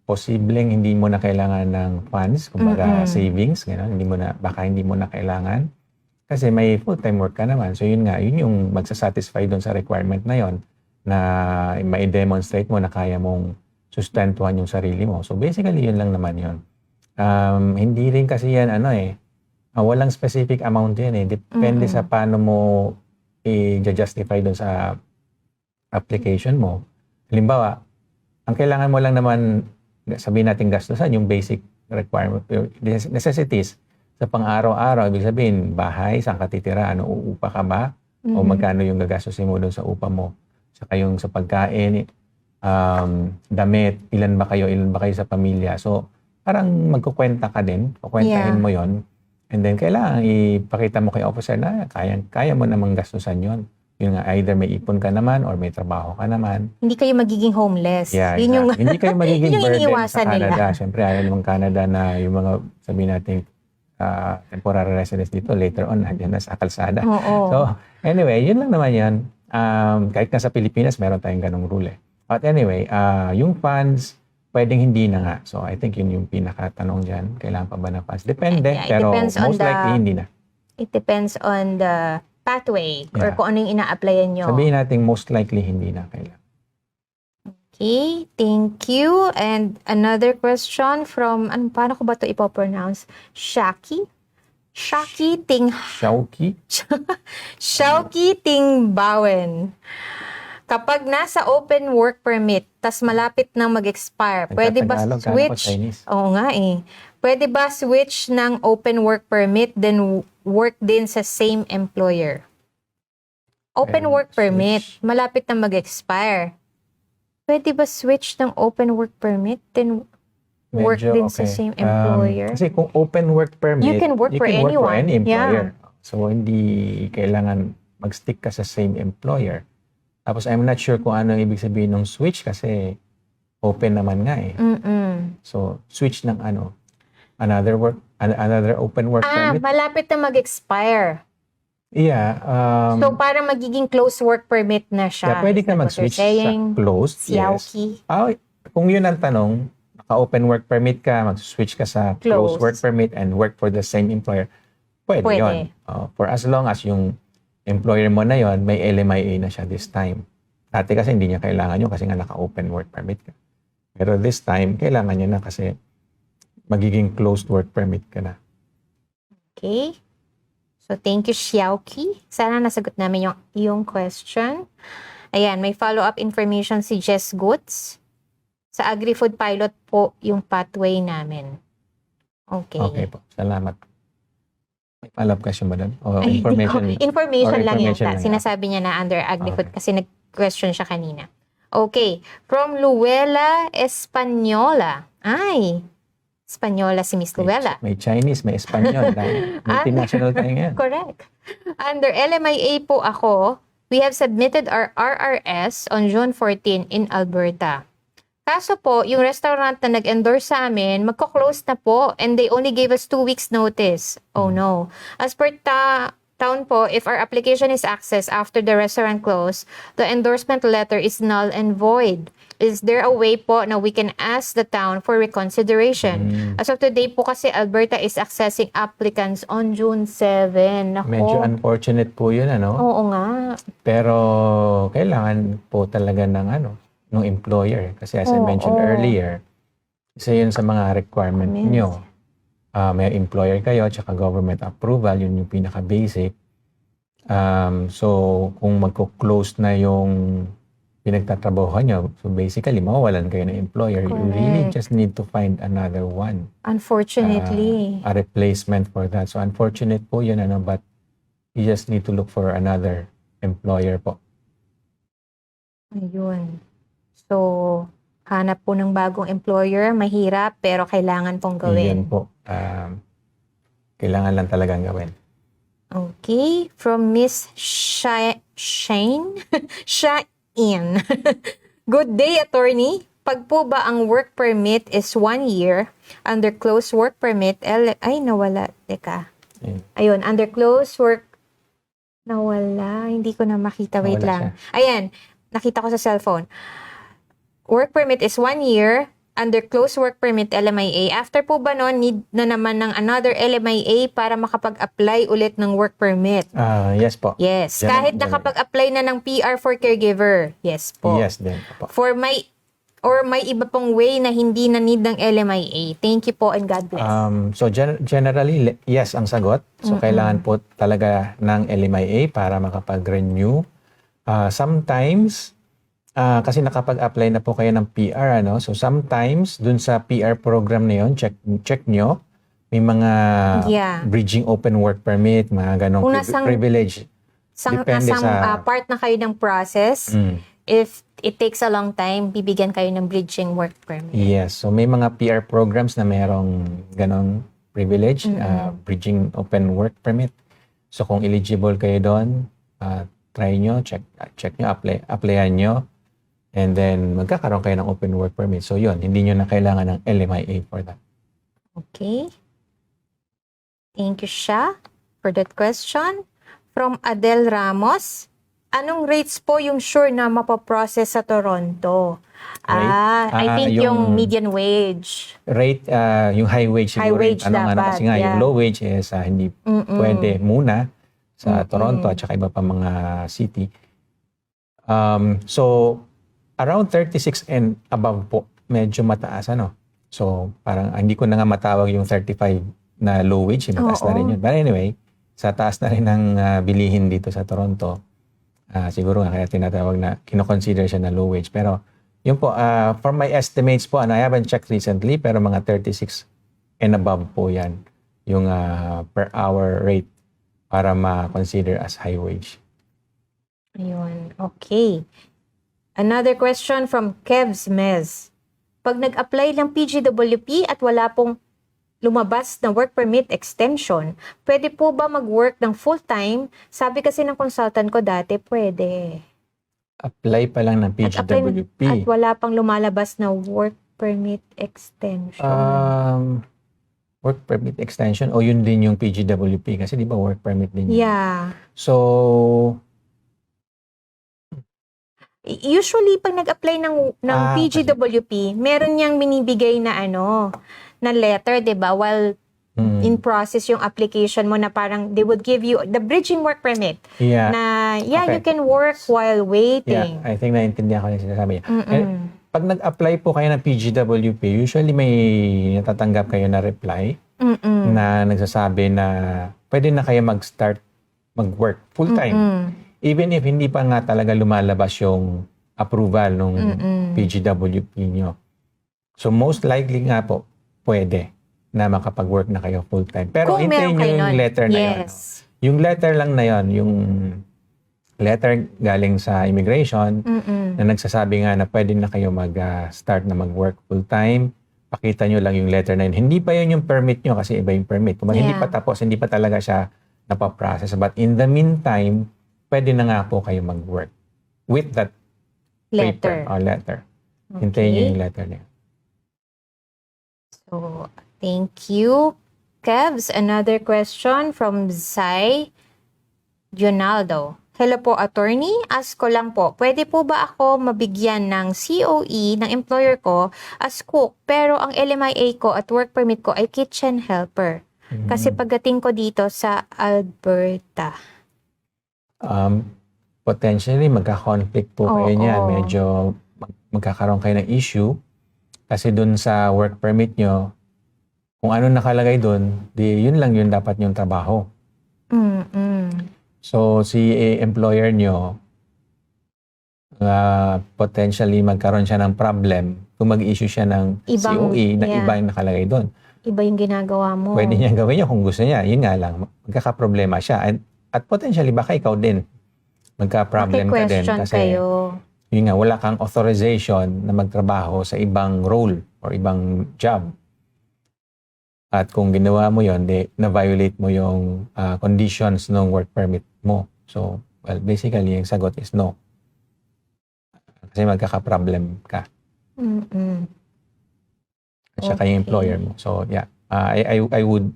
posibleng hindi mo na kailangan ng funds, kumbaga savings, gano'n, baka hindi mo na kailangan. Kasi may full-time work ka naman. So yun nga, yun yung magsasatisfy doon sa requirement na yon na ma-demonstrate mo na kaya mong sustentuhan yung sarili mo. So basically, yun lang naman yun. Hindi rin kasi yan, walang specific amount yan eh. Depende sa paano mo i-justify doon sa application mo. Halimbawa, ang kailangan mo lang naman, sabihin natin gastusan, yung basic requirement, necessities sa pang-araw-araw. Ibig sabihin, bahay, saan ka titira, uupa ka ba? O magkano yung gagastusin mo doon sa upa mo? Saka yung sa pagkain, damit, ilan ba kayo sa pamilya? So, parang magkukwenta ka din, kukwentahin mo yon. And then, kailangan ipakita mo kay officer na kaya mo namang gastusan yon. Yun nga, either may ipon ka naman or may trabaho ka naman. Hindi kayo magiging homeless. Yeah, Yun yung, hindi kayo magiging yung burden iniiwasan sa Canada. nila. Siyempre, ayaw naman Canada na yung mga, sabihin natin, temporary residence dito, later on, nandiyan na sa kalsada. Oo. So, anyway, yun lang naman yan. Kahit nga sa Pilipinas, meron tayong ganong rule. But anyway, yung funds, pwedeng hindi na nga. So, I think yun yung pinakatanong dyan. Kailangan pa ba ng funds? Depende, pero most likely hindi na. It depends on the pathway or Yeah. kung ano yung ina-applyan nyo. Sabihin natin most likely hindi na kailangan. Okay, thank you. And another question from, paano ko ba ito ipopronounce? Shaki? Shaki Ting... Shauki? Shauki Tingbawen. Kapag nasa open work permit, tas malapit nang mag-expire, pwede ba Nagtatagalog, kala ko switch? Chinese. Oo nga eh. Pwede ba switch ng open work permit then work din sa same employer? Open Pwede work permit, switch. malapit na mag-expire. Pwede ba switch ng open work permit then work Medyo din sa same employer? Kasi kung open work permit, You can work for anyone. any employer. Yeah. So, hindi kailangan mag-stick ka sa same employer. Tapos, I'm not sure kung ano ibig sabihin ng switch kasi open naman nga eh. So, switch ng another open work permit. Malapit na mag-expire. Yeah. So, parang magiging close work permit na siya. Yeah, pwede Is ka that what mag-switch you're saying? sa closed. Yes. Xiaoki. Kung yun ang tanong, naka-open work permit ka, mag-switch ka sa closed Closed. work permit and work for the same employer, pwede Pwede. yun. For as long as yung employer mo na yon may LMIA na siya this time. Dati kasi hindi niya kailangan yun kasi nga naka-open work permit ka. Pero this time, kailangan niya na kasi magiging closed work permit ka na. Okay. So, thank you, Xiaoki. Sana nasagot namin yung question. Ayan, may follow-up information si Jess Goods. Sa Agri-Food Pilot po yung pathway namin. Okay. Okay po. Salamat. May follow-up question ba doon? O Ay, information? Information lang information yata. lang. Sinasabi niya na under Agri-Food Okay. kasi nag-question siya kanina. Okay. From Luella Española. Ay, Española si Miss Luella. May Chinese, may Espanyol. Dahil multinational tayo ngayon. Correct. Under LMIA po ako, we have submitted our RRS on June 14 in Alberta. Kaso po, yung restaurant na nag-endorse sa amin, magko-close na po and they only gave us 2 weeks notice. Oh no. As per town po, if our application is accessed after the restaurant close, the endorsement letter is null and void. Is there a way po na we can ask the town for reconsideration? As of today po kasi Alberta is accessing applicants on June 7. Nako. Medyo unfortunate po yun, Oo nga. Pero kailangan po talaga ng ng employer. Kasi as I mentioned earlier, isa yun sa mga requirement nyo. May employer kayo, tsaka government approval, yun yung pinaka-basic. So, kung magko-close na yung pinagtatrabaho nyo, so basically, mawawalan kayo ng employer. You really just need to find another one. Unfortunately. A replacement for that. So, unfortunate po yun, but you just need to look for another employer po. Ayun. So, hanap po ng bagong employer, mahirap, pero kailangan pong gawin. Yun po. Kailangan lang talagang gawin. Okay, from Miss Shane. Shain. Good day, attorney. Pag po ba ang work permit is 1 year, under close work permit, ay, nawala. Teka. Ayun, under close work, nawala. Hindi ko na makita. Wait lang. Ayan, nakita ko sa cellphone. Work permit is 1 year, under close work permit LMIA. After po ba noon, need na naman ng another LMIA para makapag-apply ulit ng work permit? Yes po. Yes. Kahit nakapag-apply na ng PR for caregiver. Yes po. Yes din po. May iba pong way na hindi na need ng LMIA. Thank you po and God bless. So generally, yes ang sagot. So kailangan po talaga ng LMIA para makapag-renew. Sometimes, kasi nakapag-apply na po kayo ng PR, ano? So sometimes, dun sa PR program na yun, check nyo, may mga bridging open work permit, mga ganong privilege. Depende sa part na kayo ng process. If it takes a long time, bibigyan kayo ng bridging work permit. Yes. So may mga PR programs na mayroong ganong privilege, bridging open work permit. So kung eligible kayo doon, try nyo, check nyo, applyan nyo. And then, magkakaroon kayo ng open work permit. So, yun, hindi nyo na kailangan ng LMIA for that. Okay. Thank you, Sha, for that question. From Adel Ramos, anong rates po yung sure na mapaprocess sa Toronto? I think yung median wage. Rate, yung high wage siguro. High wage dapat. Kasi nga, yung low wage is hindi pwede muna sa Toronto at saka iba pa mga city. So, around 36 and above po, medyo mataas, ano? So, parang hindi ko na nga matawag yung 35 na low wage, mataas na rin yun. But anyway, sa taas na rin ng bilihin dito sa Toronto, siguro nga kaya tinatawag na, kinoconsider siya na low wage. Pero, yun po, for my estimates po, I haven't checked recently, pero mga 36 and above po yan, yung per hour rate para ma-consider as high wage. Ayun, okay. Another question from Kevs Mez. Pag nag-apply ng PGWP at wala pong lumabas na work permit extension, pwede po ba mag-work ng full-time? Sabi kasi ng consultant ko dati, pwede. Apply pa lang ng PGWP. At wala pang lumalabas na work permit extension. Work permit extension o yun din yung PGWP? Kasi di ba work permit din yun? Yeah. So, usually, pag nag-apply ng PGWP, meron niyang binibigay na na letter, di ba? While in process yung application mo na parang they would give you the bridging work permit. Yeah. You can work while waiting. Yeah, I think naintindihan ko yung sinasabi niya. Pag nag-apply po kayo ng PGWP, usually may natatanggap kayo na reply na nagsasabi na pwede na kayo mag-start mag-work full-time. Even if hindi pa nga talaga lumalabas yung approval ng PGWP nyo. So most likely nga po, pwede na makapag-work na kayo full-time. Pero hintayin nyo yung letter na yun. Yung letter lang na yun, yung letter galing sa immigration na nagsasabi nga na pwede na kayo mag-start na mag-work full-time. Pakita nyo lang yung letter na yun. Hindi pa yun yung permit nyo kasi iba yung permit. Kung hindi pa tapos, hindi pa talaga siya napaprocess. But in the meantime, pwede na nga po kayo mag-work with that paper or letter. Okay. Hintayin nyo yung letter na yun. So, thank you. Kevs, another question from Zai Gionaldo. Hello po, attorney. Ask ko lang po, pwede po ba ako mabigyan ng COE ng employer ko as cook, pero ang LMIA ko at work permit ko ay kitchen helper? Kasi pagdating ko dito sa Alberta. Potentially, magka-conflict po kayo niyan. Medyo magkakaroon kayo ng issue. Kasi dun sa work permit nyo, kung ano nakalagay dun, yun lang yun dapat yung trabaho. So, si employer nyo, potentially magkaroon siya ng problem kung mag-issue siya ng COE na iba yung nakalagay dun. Iba yung ginagawa mo. Pwede niya gawin yun kung gusto niya. Yun nga lang, magkakaproblema siya. At potentially, baka ikaw din magka-problem ka din. Kasi yun nga, wala kang authorization na magtrabaho sa ibang role or ibang job. At kung ginawa mo yon, na-violate mo yung conditions ng work permit mo. So, well, basically, yung sagot is no. Kasi magkaka-problem ka. At saka yung employer mo. So, yeah. I would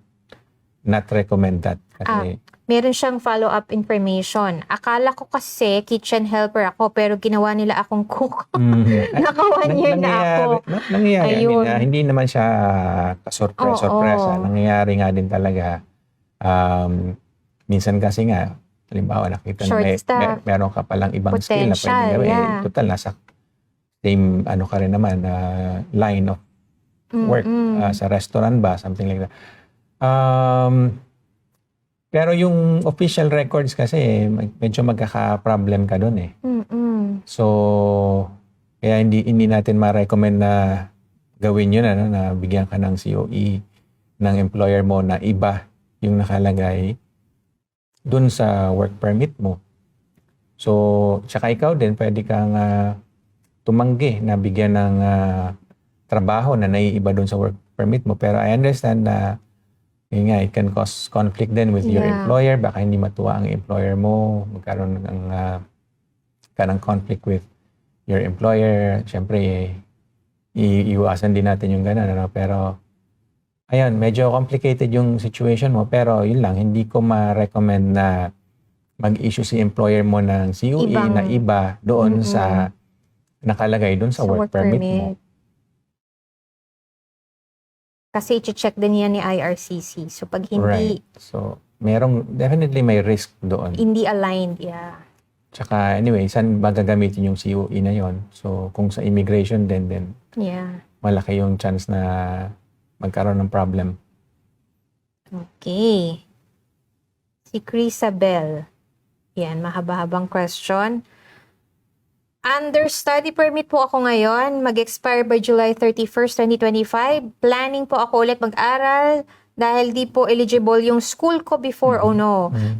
not recommend that. Kasi, meron siyang follow-up information. Akala ko kasi kitchen helper ako, pero ginawa nila akong cook. Naka 1 year na ako. Nangyayari. I mean, hindi naman siya kasurpresa. Nangyayari nga din talaga. Minsan kasi nga, halimbawa nakita na meron ka palang ibang skill na pwede gawin. Yeah. Total, nasa same ka rin naman, line of work sa restaurant ba, something like that. Pero yung official records kasi medyo magkaka-problem ka doon eh. So kaya hindi natin ma-recommend na gawin yun na bigyan ka ng COE ng employer mo na iba yung nakalagay doon sa work permit mo. So tsaka ikaw din pwede kang tumanggi na bigyan ng trabaho na naiiba doon sa work permit mo. Pero I understand na yun nga, it can cause conflict then with your employer. Baka hindi matuwa ang employer mo. Magkaroon ng conflict with your employer. Siyempre, iiwasan din natin yung gano'n. Pero, ayun, medyo complicated yung situation mo. Pero, yun lang, hindi ko ma-recommend na mag-issue si employer mo ng COE na iba doon sa nakalagay doon sa work permit mo. Kasi i-check din yan ni IRCC. So, pag hindi... Right. So, definitely may risk doon. Hindi aligned, yeah. Tsaka, anyway, saan ba gagamitin yung COE na yon? So, kung sa immigration din, yeah, malaki yung chance na magkaroon ng problem. Okay. Si Crisabel. Yan, mahaba-habang question. Under study permit po ako ngayon, mag-expire by July 31st, 2025. Planning po ako ulit mag-aral dahil di po eligible yung school ko before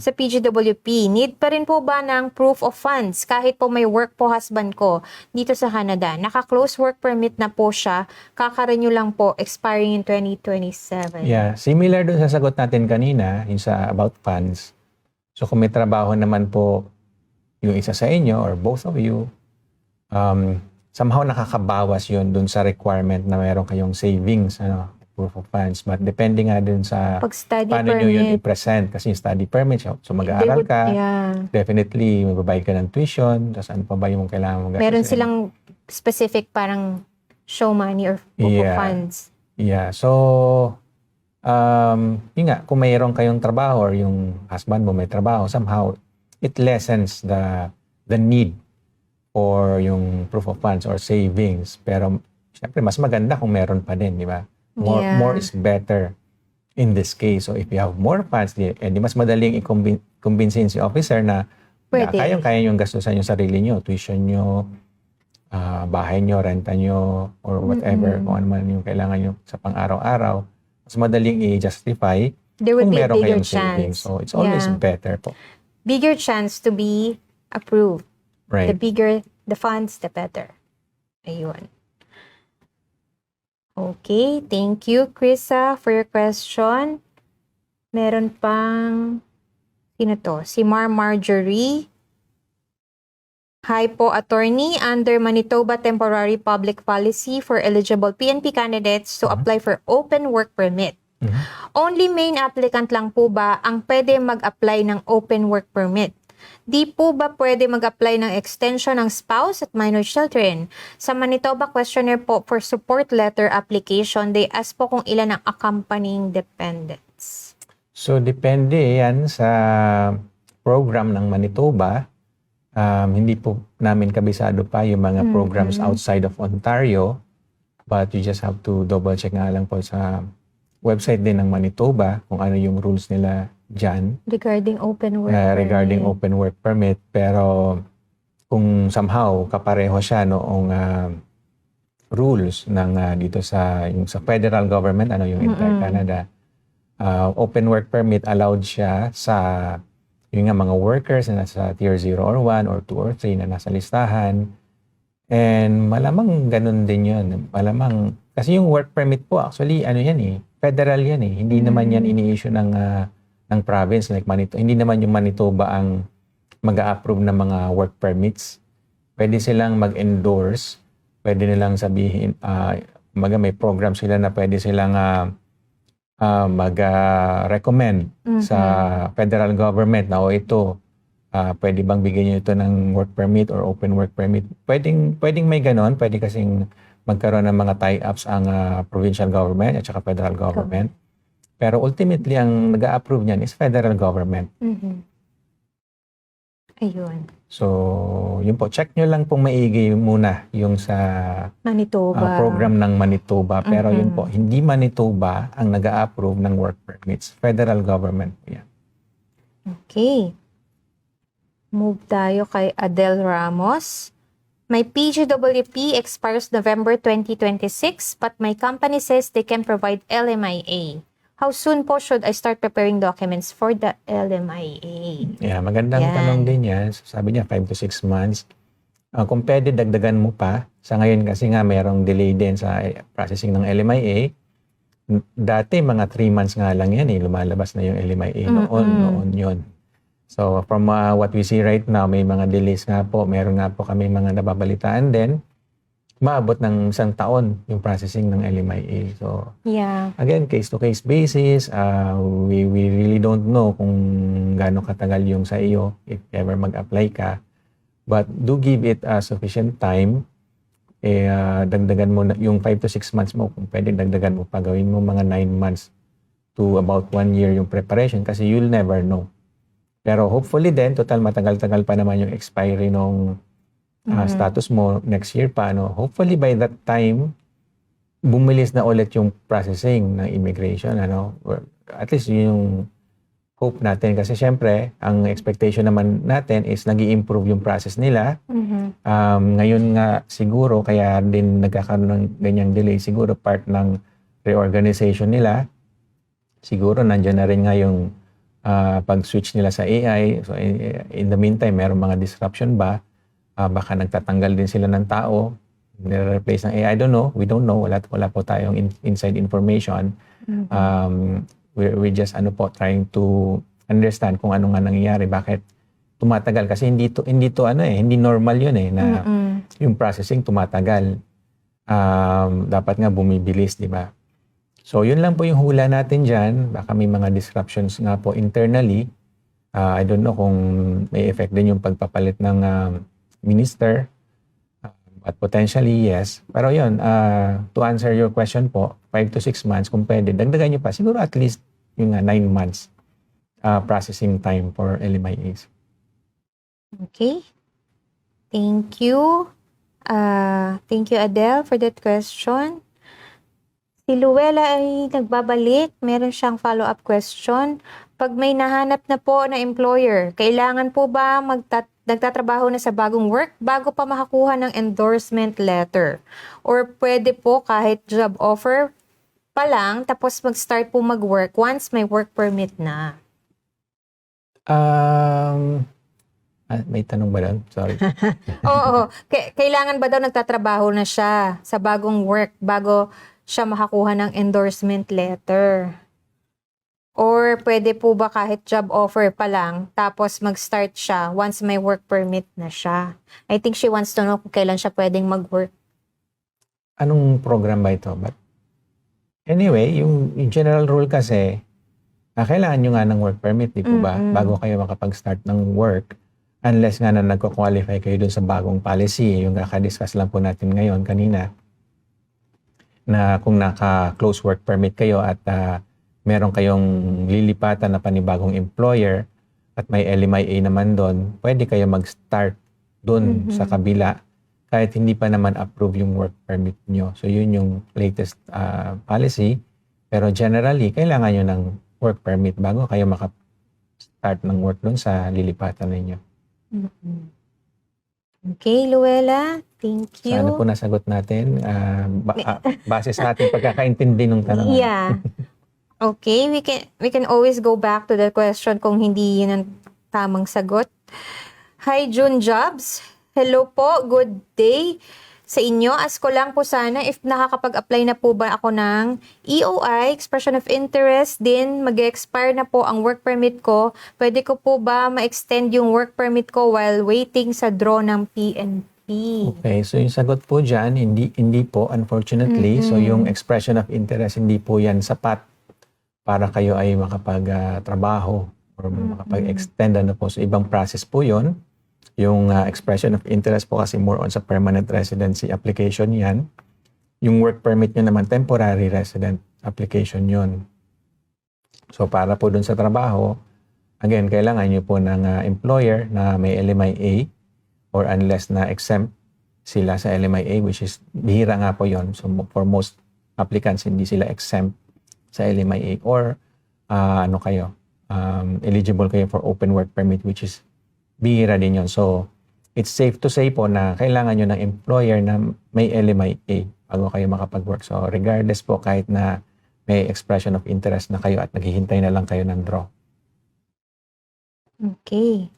sa PGWP. Need pa rin po ba ng proof of funds kahit po may work po husband ko dito sa Canada? Naka-close work permit na po siya. Kaka-renew lang po, expiring in 2027. Yeah, similar dun sa sagot natin kanina, yung sa about funds. So kung may trabaho naman po yung isa sa inyo or both of you, somehow nakakabawas yun dun sa requirement na meron kayong savings, proof of funds. But depende nga dun sa paano nyo yun i-present. Kasi yung study permit, so mag-aaral ka, definitely magbabayad ka ng tuition, tapos ano pa ba yung kailangan mong gastusin? Meron silang specific parang show money or proof of funds. Yeah. So, yun nga, kung mayroon kayong trabaho or yung husband mo may trabaho, somehow it lessens the need or yung proof of funds or savings. Pero, syempre, mas maganda kung meron pa din, di ba? More is better in this case. So, if you have more funds, di mas madaling i-convincein si officer na kaya yung gastusan yung sarili nyo, tuition nyo, bahay nyo, renta nyo, or whatever, kung ano man yung kailangan nyo sa pang-araw-araw. Mas madaling i-justify kung meron kayong savings. So, it's always better po. Bigger chance to be approved. Right. The bigger the funds, the better. Ayun. Okay, thank you, Krisa, for your question. Meron pang, sino to? Si Marjorie. Hi po, attorney. Under Manitoba Temporary Public Policy for eligible PNP candidates to apply for open work permit. Only main applicant lang po ba ang pwede mag-apply ng open work permit? Di po ba pwede mag-apply ng extension ng spouse at minor children? Sa Manitoba questionnaire po for support letter application, they ask po kung ilan ang accompanying dependents. So, depende yan sa program ng Manitoba. Hindi po namin kabisado pa yung mga programs outside of Ontario. But you just have to double check nga lang po sa website din ng Manitoba kung ano yung rules nila dyan. Regarding open work permit. Regarding open work permit. Pero kung somehow kapareho siya noong rules ng dito sa yung sa federal government, yung Inter-Canada, open work permit allowed siya sa yung mga workers na nasa tier 0 or 1 or 2 or 3 na nasa listahan. And malamang ganun din yun. Malamang, kasi yung work permit po actually, yan federal yan eh. Hindi naman yan ini-issue ng province like Manitoba. Hindi naman yung Manitoba ang mag-a-approve ng mga work permits. Pwede silang mag-endorse, pwede nilang sabihin, may program sila na pwede silang mag-recommend sa federal government na ito, pwede bang bigyan nyo ito ng work permit or open work permit. Pwedeng may ganon, pwede kasing magkaroon ng mga tie-ups ang provincial government at saka federal government. Pero ultimately, ang nag-a-approve niyan is federal government. Ayun. So, yun po. Check nyo lang pong maigi muna yung sa Manitoba. program ng Manitoba. Pero yun po, hindi Manitoba ang nag-a-approve ng work permits. Federal government po yan. Okay. Move tayo kay Adel Ramos. My PGWP expires November 2026, but my company says they can provide LMIA. How soon po should I start preparing documents for the LMIA? Yeah, magandang tanong din yan. Sabi niya, 5 to 6 months. Kung pwede, dagdagan mo pa. Sa ngayon kasi nga, mayroong delay din sa processing ng LMIA. Dati, mga 3 months nga lang yan eh. Lumalabas na yung LMIA. Noon yun. So, from what we see right now, may mga delays nga po. Meron nga po kami mga nababalitaan din. Maabot ng 1 taon yung processing ng LMIA. So, again, case-to-case basis, we really don't know kung gaano katagal yung sa iyo if ever mag-apply ka. But do give it sufficient time. Dagdagan mo na, yung 5 to 6 months mo, kung pwede dagdagan mo pa, gawin mo mga 9 months to about 1 year yung preparation kasi you'll never know. Pero hopefully din, total matagal-tagal pa naman yung expiry ng status mo next year pa. Hopefully by that time, bumilis na ulit yung processing ng immigration. Or at least yung hope natin. Kasi syempre, ang expectation naman natin is nag-i-improve yung process nila. Ngayon nga siguro, kaya din nagkakaroon ng ganyang delay, siguro part ng reorganization nila. Siguro nandiyan na rin nga yung pag-switch nila sa AI. So in the meantime, meron mga disruption ba? Baka nagtatanggal din sila ng tao, nire-replace ng AI. I don't know. We don't know. Wala po tayong inside information. We just trying to understand kung ano nga nangyayari, bakit tumatagal kasi hindi normal yun na yung processing tumatagal. Dapat nga bumibilis, di ba? So yun lang po yung hula natin diyan. Baka may mga disruptions nga po internally. I don't know kung may effect din yung pagpapalit ng minister, but potentially yes. Pero yun, to answer your question po, 5 to 6 months, kung pwede, dagdagan nyo pa, siguro at least yung 9 months processing time for LMIAs. Okay. Thank you. Thank you, Adele, for that question. Si Luella ay nagbabalik. Meron siyang follow-up question. Pag may nahanap na po na employer, kailangan po ba nagtatrabaho na sa bagong work bago pa makakuha ng endorsement letter? Or pwede po kahit job offer pa lang tapos mag-start po mag-work once may work permit na? May tanong ba doon? Sorry. Oo. Kailangan ba daw nagtatrabaho na siya sa bagong work bago siya makakuha ng endorsement letter? Or pwede po ba kahit job offer pa lang, tapos mag-start siya once may work permit na siya? I think she wants to know kung kailan siya pwedeng mag-work. Anong program ba ito? But anyway, yung general rule kasi, kailangan nyo nga ng work permit, di po ba? Bago kayo makapag-start ng work. Unless nga na nagko-qualify kayo dun sa bagong policy, yung kakadiscuss lang po natin ngayon, kanina, na kung naka-close work permit kayo at meron kayong lilipatan na panibagong employer at may LMIA naman doon, pwede kayo mag-start doon sa kabila kahit hindi pa naman approve yung work permit nyo. So yun yung latest policy. Pero generally, kailangan nyo ng work permit bago kayo maka-start ng work doon sa lilipatan ninyo. Okay, Luella. Thank you. Sana po nasagot natin base sa ating pagkakaintindi ng tanong. Yeah. Okay, we can always go back to the question kung hindi yun ang tamang sagot. Hi, June Jobs. Hello po, good day. sa inyo. Ask ko lang po sana if nakakapag-apply na po ba ako ng EOI, Expression of Interest, din mag-expire na po ang work permit ko. Pwede ko po ba ma-extend yung work permit ko while waiting sa draw ng PNP? Okay, so yung sagot po dyan, hindi po, unfortunately. So yung expression of interest, hindi po yan sapat para kayo ay makapag-trabaho or makapag-extend po. So ibang process po yon. Yung expression of interest po kasi more on sa permanent residency application yan. Yung work permit nyo naman, temporary resident application yon. So para po dun sa trabaho, again, kailangan nyo po ng employer na may LMIA or unless na exempt sila sa LMIA, which is bihira nga po yon. So for most applicants, hindi sila exempt sa LMIA or eligible kayo for open work permit, which is bihira din yun. So, it's safe to say po na kailangan nyo ng employer na may LMIA bago kayo makapag-work. So, regardless po kahit na may expression of interest na kayo at naghihintay na lang kayo ng draw. Okay.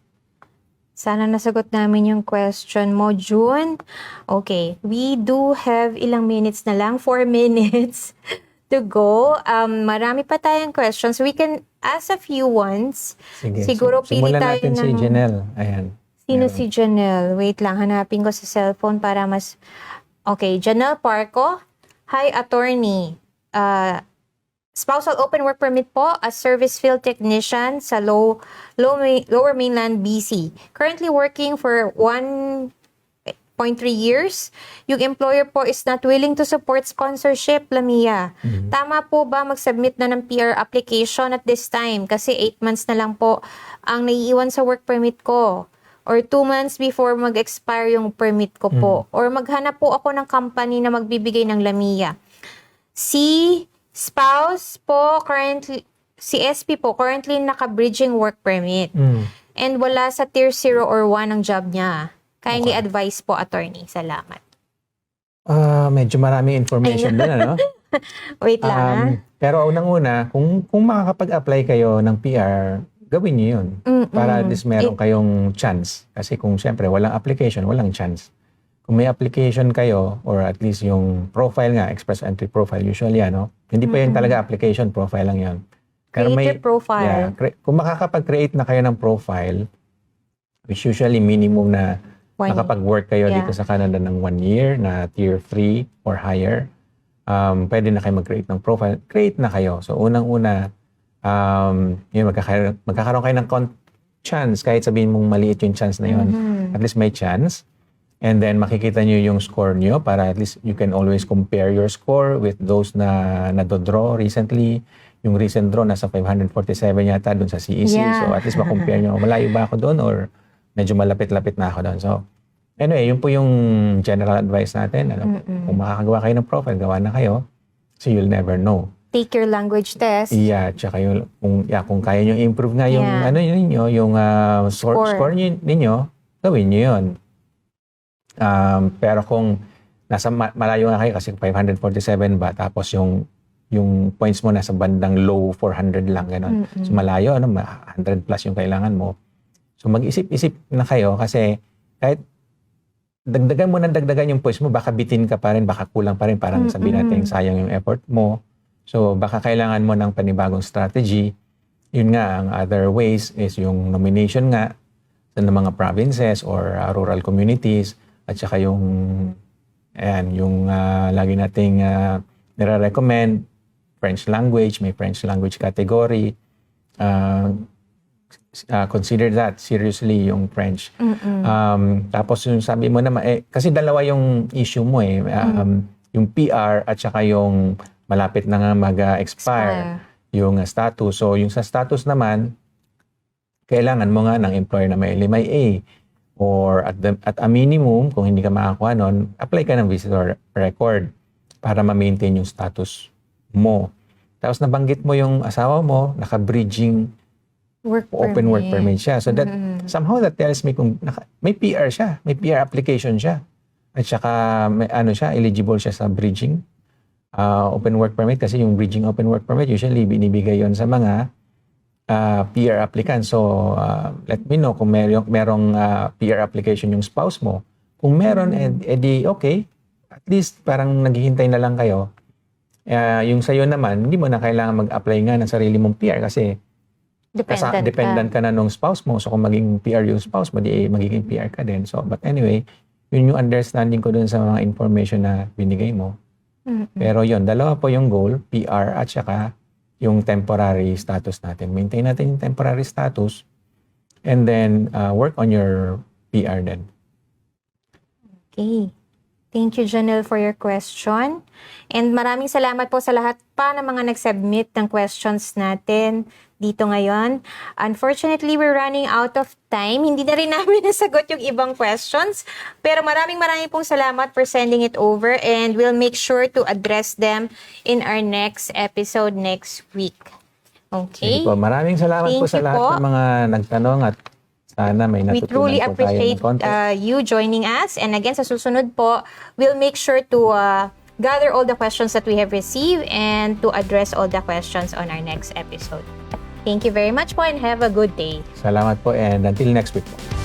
Sana nasagot namin yung question mo, June. Okay. We do have ilang minutes na lang. 4 minutes to go. Marami pa tayong questions. We can ask a few ones. Sige. Siguro pili simulan tayo natin ng... si Janelle. Ayan. Sino si Janelle? Wait lang, hanapin ko sa cellphone para mas... Okay, Janelle Parco. Hi, attorney. Spousal open work permit po as service field technician sa Lower Mainland, BC. Currently working for 1.3 years. Yung employer po is not willing to support sponsorship, Lamia. Tama po ba mag-submit na ng PR application at this time? Kasi 8 months na lang po ang naiiwan sa work permit ko. Or 2 months before mag-expire yung permit ko po. Or maghanap po ako ng company na magbibigay ng Lamia. Si spouse po currently, si SP po currently naka-bridging work permit. And wala sa tier 0 or 1 ang job niya. Kindly advise po, attorney. Salamat. Medyo maraming information doon, ano? Wait lang, Pero unang-una, kung makakapag-apply kayo ng PR, gawin niyo yun. Para at least meron kayong chance. Kasi kung siyempre walang application, walang chance. Kung may application kayo, or at least yung profile nga, express entry profile, usually ano, hindi pa yun talaga application, profile lang yun. Pero Create your profile. Kung makakapag-create na kayo ng profile, which usually minimum na nakapag-work kayo dito sa Canada ng 1 year na tier 3 or higher, pwede na kayo mag-create ng profile. Create na kayo. So, unang-una, yun, magkakaroon kayo ng chance. Kahit sabihin mong maliit yung chance na yun, at least may chance. And then, makikita nyo yung score nyo para at least you can always compare your score with those na nado-draw recently. Yung recent draw, nasa 547 yata doon sa CEC. So, at least makompare nyo, malayo ba ako doon or medyo malapit-lapit na ako doon. So, anyway, yun po yung general advice natin. Kung makakagawa kayo ng profile, gawa na kayo. So, you'll never know. Take your language test. Yeah, tsaka yung, kung kaya nyo improve nga yung, yung score ninyo, gawin nyo yun. Pero kung nasa malayo nga kayo, kasi 547 ba, tapos yung points mo nasa bandang low 400 lang, gano'n. So, malayo, 100 plus yung kailangan mo. So, mag-isip-isip na kayo kasi kahit dagdagan mo ng dagdagan yung points mo, baka bitin ka pa rin, baka kulang pa rin, parang sabihin natin sayang yung effort mo. So, baka kailangan mo ng panibagong strategy. Yun nga, ang other ways is yung nomination nga sa mga provinces or rural communities at saka yung lagi nating nire-recommend French language, may French language category. Consider that seriously yung French. Tapos yung sabi mo naman, kasi dalawa yung issue mo yung PR at saka yung malapit na nga mag-expire yung status. So yung sa status naman, kailangan mo nga ng employer na may LMIA or at a minimum, kung hindi ka makakuha nun, apply ka ng visitor record para ma-maintain yung status mo. Tapos nabanggit mo yung asawa mo, naka-bridging open work permit siya. So that somehow that tells me kung may PR siya, may PR application siya. At saka may siya, eligible siya sa bridging open work permit kasi yung bridging open work permit usually binibigay yon sa mga PR applicants. So let me know kung merong PR application yung spouse mo. Kung meron, edi okay, at least parang naghihintay na lang kayo. Yung sa'yo naman, hindi mo na kailangan mag-apply nga ng sarili mong PR kasi dependent ka na nung spouse mo. So kung maging PR yung spouse mo, di magiging PR ka din. So, but anyway, yun yung understanding ko dun sa mga information na binigay mo. Pero yun, dalawa po yung goal, PR at saka yung temporary status natin. Maintain natin yung temporary status and then work on your PR din. Okay. Thank you, Janelle, for your question. And maraming salamat po sa lahat pa ng mga nag-submit ng questions natin dito ngayon. Unfortunately, we're running out of time. Hindi na rin namin nasagot yung ibang questions. Pero maraming pong salamat for sending it over and we'll make sure to address them in our next episode next week. Okay? Sige po, maraming salamat po sa lahat ng mga nagtanong at sana may natutunan we truly po appreciate tayo ng konti. you joining us. And again, sa susunod po, we'll make sure to gather all the questions that we have received and to address all the questions on our next episode. Thank you very much po and have a good day. Salamat po and until next week po.